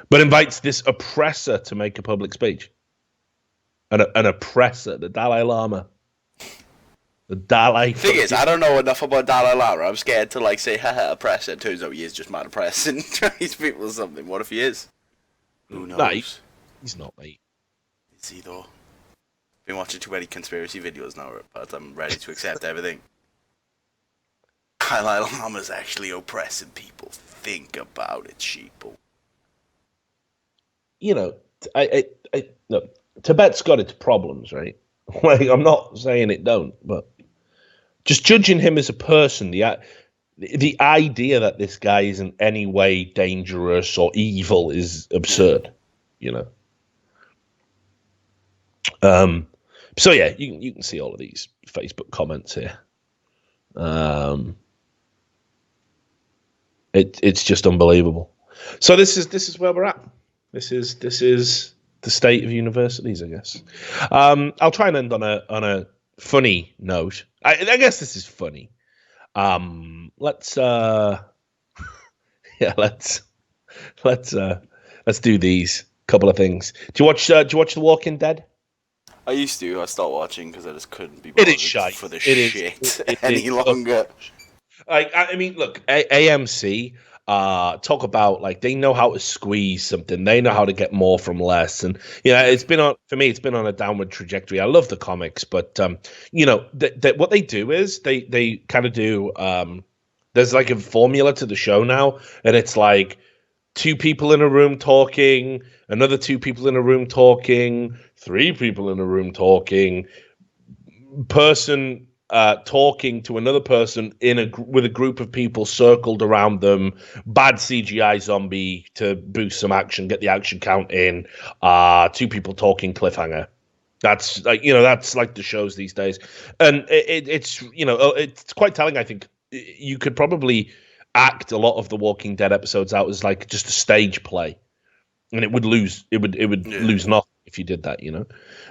But invites this oppressor to make a public speech. An oppressor, the Dalai Lama. The Dalai. Thing is, I don't know enough about Dalai Lama. I'm scared to say, haha, oppressor. It turns out he is just mad oppressing Chinese people or something. What if he is? Who knows? He's not, mate. Is he though? Been watching too many conspiracy videos now, but I'm ready to accept everything. Dalai Lama's actually oppressing people. Think about it, sheeple. You know, look, Tibet's got its problems, right? Like, I'm not saying it don't, but just judging him as a person, the idea that this guy is in any way dangerous or evil is absurd, you know. So yeah, you can see all of these Facebook comments here. It's just unbelievable. So this is where we're at. This is the state of universities, I guess. I'll try and end on a funny note. I guess this is funny. Let's do these couple of things. Do you watch The Walking Dead? I used to. I stopped watching because I just couldn't be bothered for the shit any longer. I mean, look, AMC talk about, like, they know how to squeeze something. They know how to get more from less. And, you know, it's been on a downward trajectory. I love the comics, but, you know, what they do is they kind of do, there's like a formula to the show now, and it's like 2 people in a room talking, another 2 people in a room talking, 3 people in a room talking, person talking to another person with a group of people circled around them, bad CGI zombie to boost some action, get the action count in, 2 people talking, cliffhanger. That's like, you know, that's like the shows these days. And it's, you know, it's quite telling. I think you could probably act a lot of the Walking Dead episodes out as like just a stage play, and it would lose lose nothing if you did that, you know.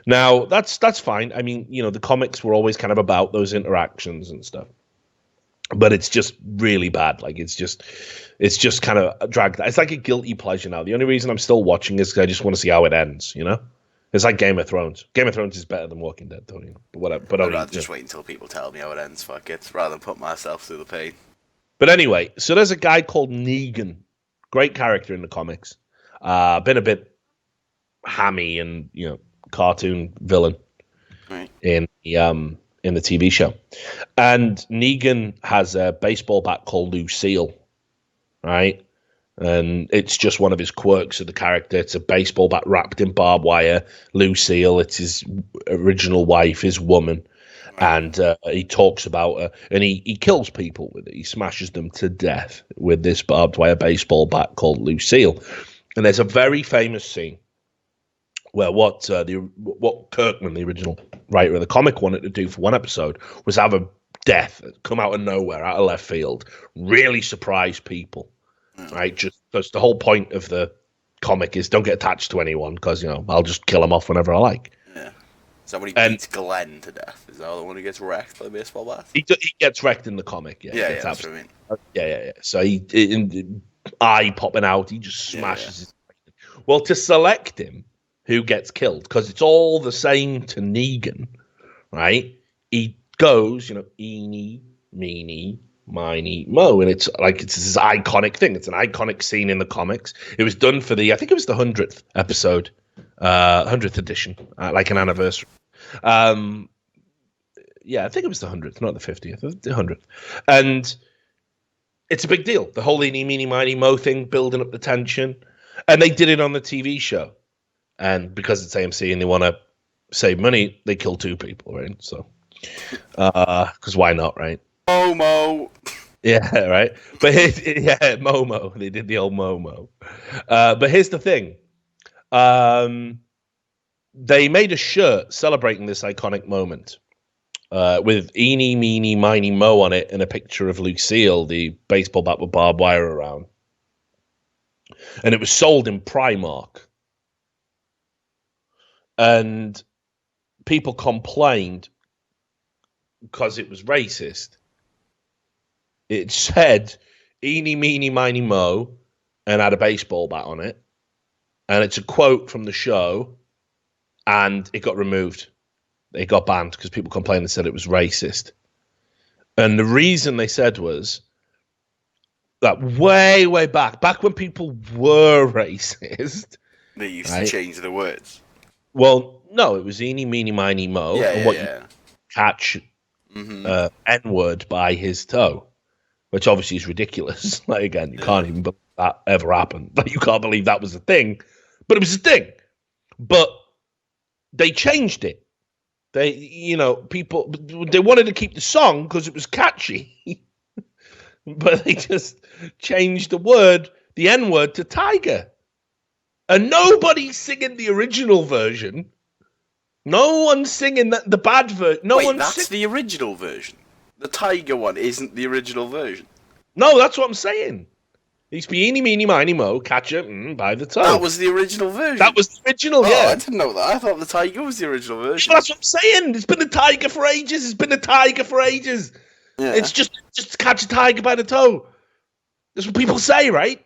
Now that's fine. I mean, you know, the comics were always kind of about those interactions and stuff, but it's just really bad. Like, it's just kind of dragged. It's like a guilty pleasure now. The only reason I'm still watching is because I just want to see how it ends, you know. It's like Game of Thrones. Game of Thrones is better than Walking Dead, though. You know? But whatever. But I'd rather just wait until people tell me how it ends. Fuck it, rather than put myself through the pain. But anyway, so there's a guy called Negan, great character in the comics. Been a bit hammy and, you know, cartoon villain in the TV show. And Negan has a baseball bat called Lucille, right? And it's just one of his quirks of the character. It's a baseball bat wrapped in barbed wire. Lucille, it's his original wife, his woman. And he talks about her, and he kills people with it. He smashes them to death with this barbed wire baseball bat called Lucille. And there's a very famous scene where what Kirkman, the original writer of the comic, wanted to do for one episode was have a death come out of nowhere, out of left field, really surprise people, right? Just because the whole point of the comic is don't get attached to anyone, because, you know, I'll just kill them off whenever I like. Yeah. Is that when he beats Glenn to death? Is that the one who gets wrecked by the baseball bat? He gets wrecked in the comic, yeah. Yeah, that's what I mean. Yeah. So eye popping out, he just smashes his. Well, to select him, who gets killed, because it's all the same to Negan, right? He goes, you know, eeny, meeny, miny, mo, and it's this iconic thing. It's an iconic scene in the comics. It was done for I think it was the 100th episode, 100th edition, like an anniversary. Yeah, I think it was the 100th, not the 50th, the 100th. And it's a big deal. The whole eeny, meeny, miny, mo thing, building up the tension. And they did it on the TV show. And because it's AMC and they want to save money, they kill 2 people, right? So, because why not, right? Momo. Yeah, right. But Momo. They did the old Momo. But here's the thing. They made a shirt celebrating this iconic moment with eeny, meeny, miny, mo on it and a picture of Lucille, the baseball bat with barbed wire around. And it was sold in Primark. And people complained because it was racist. It said eeny, meeny, miny, mo and had a baseball bat on it. And it's a quote from the show, and it got removed. It got banned because people complained and said it was racist. And the reason they said was that way back when people were racist, They used to right? change the words. Well, no, it was eeny, meeny, miny, mo, Yeah, and yeah, what yeah. you catch N-word by his toe, which obviously is ridiculous. Like, again, you can't even believe that ever happened. Like, you can't believe that was a thing, but it was a thing. But they changed it. They, people, they wanted to keep the song because it was catchy, but they just changed the word, the N-word, to tiger. And nobody's singing the original version. No one's singing the bad version. Wait, that's the original version. The tiger one isn't the original version. No, that's what I'm saying. He's beanie, meeny, miny, mo, catch it by the toe. That was the original version. That was the original, yeah. I didn't know that. I thought the tiger was the original version. Well, that's what I'm saying. It's been a tiger for ages. Yeah. It's just catch a tiger by the toe. That's what people say, right?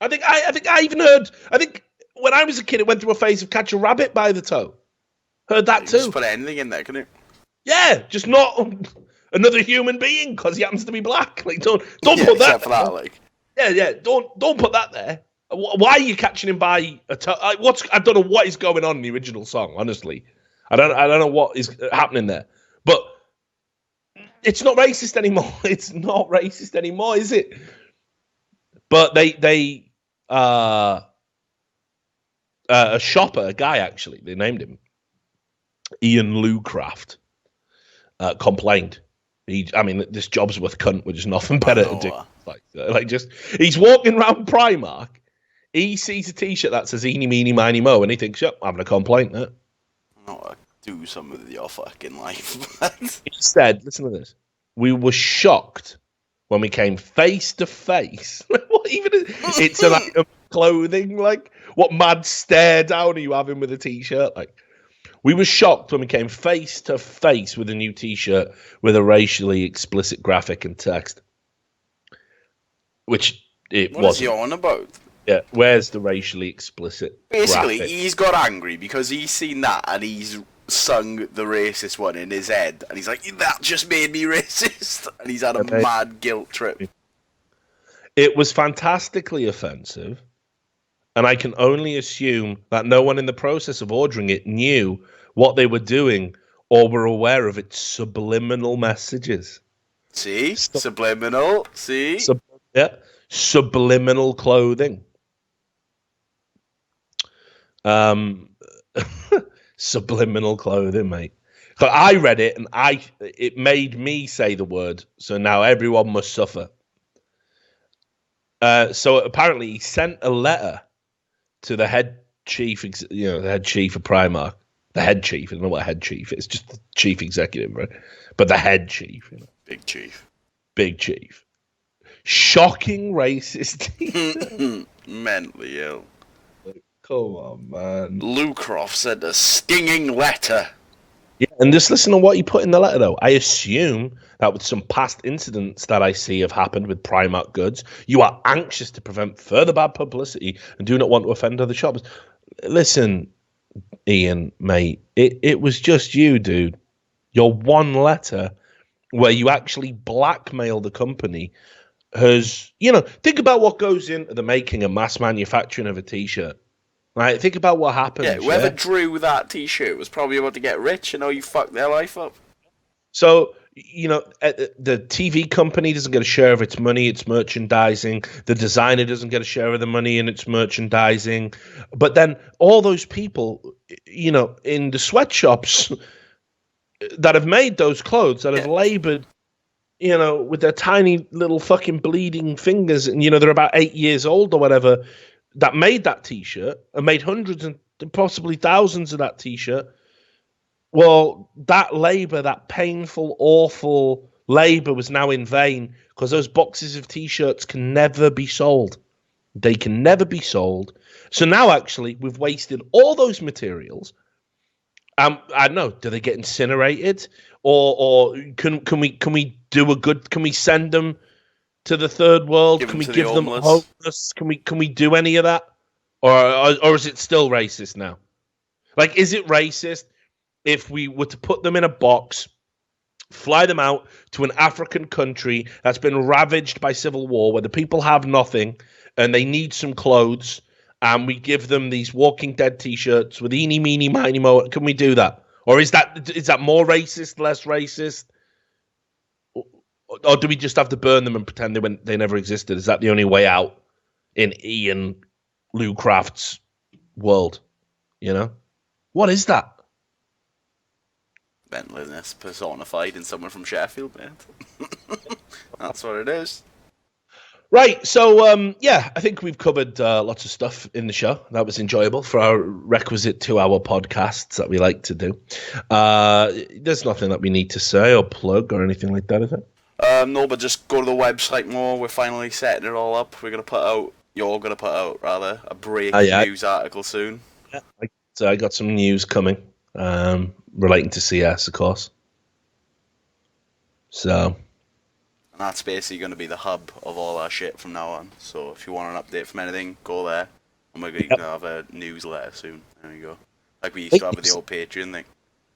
I think I even heard. I think when I was a kid, it went through a phase of catch a rabbit by the toe. Heard that too. Just put anything in there, can you? Yeah, just not another human being because he happens to be black. Like, don't put that. Except for that, like. Yeah. Don't put that there. Why are you catching him by a toe? I don't know what is going on in the original song. Honestly, I don't know what is happening there. But it's not racist anymore. It's not racist anymore, is it? But they a shopper, a guy actually, they named him Ian Lucraft, complained. This job's worth cunt, which is nothing better to do. He's walking around Primark, he sees a t-shirt that says eeny, meeny, miny, mo, and he thinks, yep, I'm having a complaint there. Do some of your fucking life. He said, listen to this, we were shocked when we came face to face. What even it's a clothing, like, what mad stare down are you having with a t-shirt? Like, we were shocked when we came face to face with a new t-shirt with a racially explicit graphic and text. Which it wasn't. What is he on about? Yeah, where's the racially explicit Basically, graphic? he's got angry because he's seen that and he's sung the racist one in his head. And he's like, that just made me racist. And he's had a mad guilt trip. It was fantastically offensive. And I can only assume that no one in the process of ordering it knew what they were doing or were aware of its subliminal messages. See? Subliminal. See? Subliminal clothing. Subliminal clothing, mate. But I read it and it made me say the word. So now everyone must suffer. So apparently he sent a letter to the head chief, the head chief of Primark. The head chief, I don't know what a head chief is, just the chief executive, right? But the head chief, Big chief. Big chief. Shocking racist. Mentally ill. Come on, man. Lucroft sent a stinging letter. Yeah, and just listen to what he put in the letter, though. I assume that with some past incidents that I see have happened with Primark goods, you are anxious to prevent further bad publicity and do not want to offend other shoppers. Listen, Ian, mate, it was just you, dude. Your one letter where you actually blackmail the company has, think about what goes into the making and mass manufacturing of a t-shirt. Right, think about what happened. Yeah, whoever drew that t-shirt was probably about to get rich, and now you fucked their life up. So, the TV company doesn't get a share of its money, its merchandising. The designer doesn't get a share of the money in its merchandising. But then all those people, in the sweatshops that have made those clothes, that have labored, with their tiny little fucking bleeding fingers, and, they're about 8 years old or whatever, that made that t-shirt and made hundreds and possibly thousands of that t-shirt. Well, that labor, that painful, awful labor was now in vain because those boxes of t-shirts can never be sold. They can never be sold. So now actually we've wasted all those materials. I don't know, do they get incinerated or can we do a good, can we send them to the third world? Can we give them homeless? Can we do any of that? Or is it still racist now? Like, is it racist if we were to put them in a box, fly them out to an African country that's been ravaged by civil war, where the people have nothing and they need some clothes, and we give them these Walking Dead T-shirts with "Eeny, meeny, miny, mo"? Can we do that, or is that more racist, less racist, or do we just have to burn them and pretend they never existed? Is that the only way out in Ian Lou Craft's world? You know, what is that? Mentalness personified in someone from Sheffield, mate. That's what it is. Right, so yeah, I think we've covered lots of stuff in the show. That was enjoyable for our requisite 2-hour podcasts that we like to do. There's nothing that we need to say or plug or anything like that, is it? No, but just go to the website more. We're finally setting it all up. You're gonna put out a breaking news article soon. Yeah, I got some news coming relating to CS, of course. So. And that's basically going to be the hub of all our shit from now on. So if you want an update from anything, go there. And we're going to have a newsletter soon. There you go. Like we used to have with the old Patreon thing.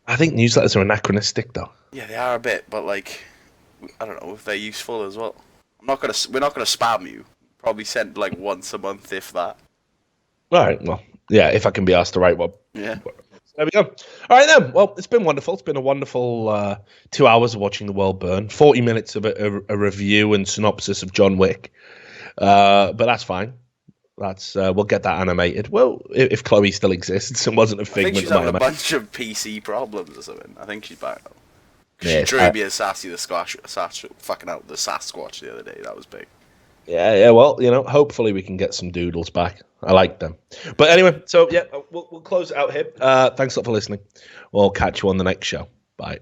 I think newsletters are anachronistic, though. Yeah, they are a bit, but like, I don't know if they're useful as well. We're not gonna spam you. Probably send like once a month, if that. All right. Well, yeah. If I can be asked to write one. Yeah. There we go. All right then. Well, it's been wonderful. It's been a wonderful 2 hours of watching the world burn. 40 minutes of a review and synopsis of John Wick. But that's fine. That's we'll get that animated. Well, if Chloe still exists and wasn't a figment I think she's having a bunch of PC problems or something. I think she's back now. She tried me as Sassy the Sasquatch the other day. That was big. Yeah. Well, hopefully we can get some doodles back. I like them. But anyway, so yeah, we'll close it out here. Thanks a lot for listening. We'll catch you on the next show. Bye.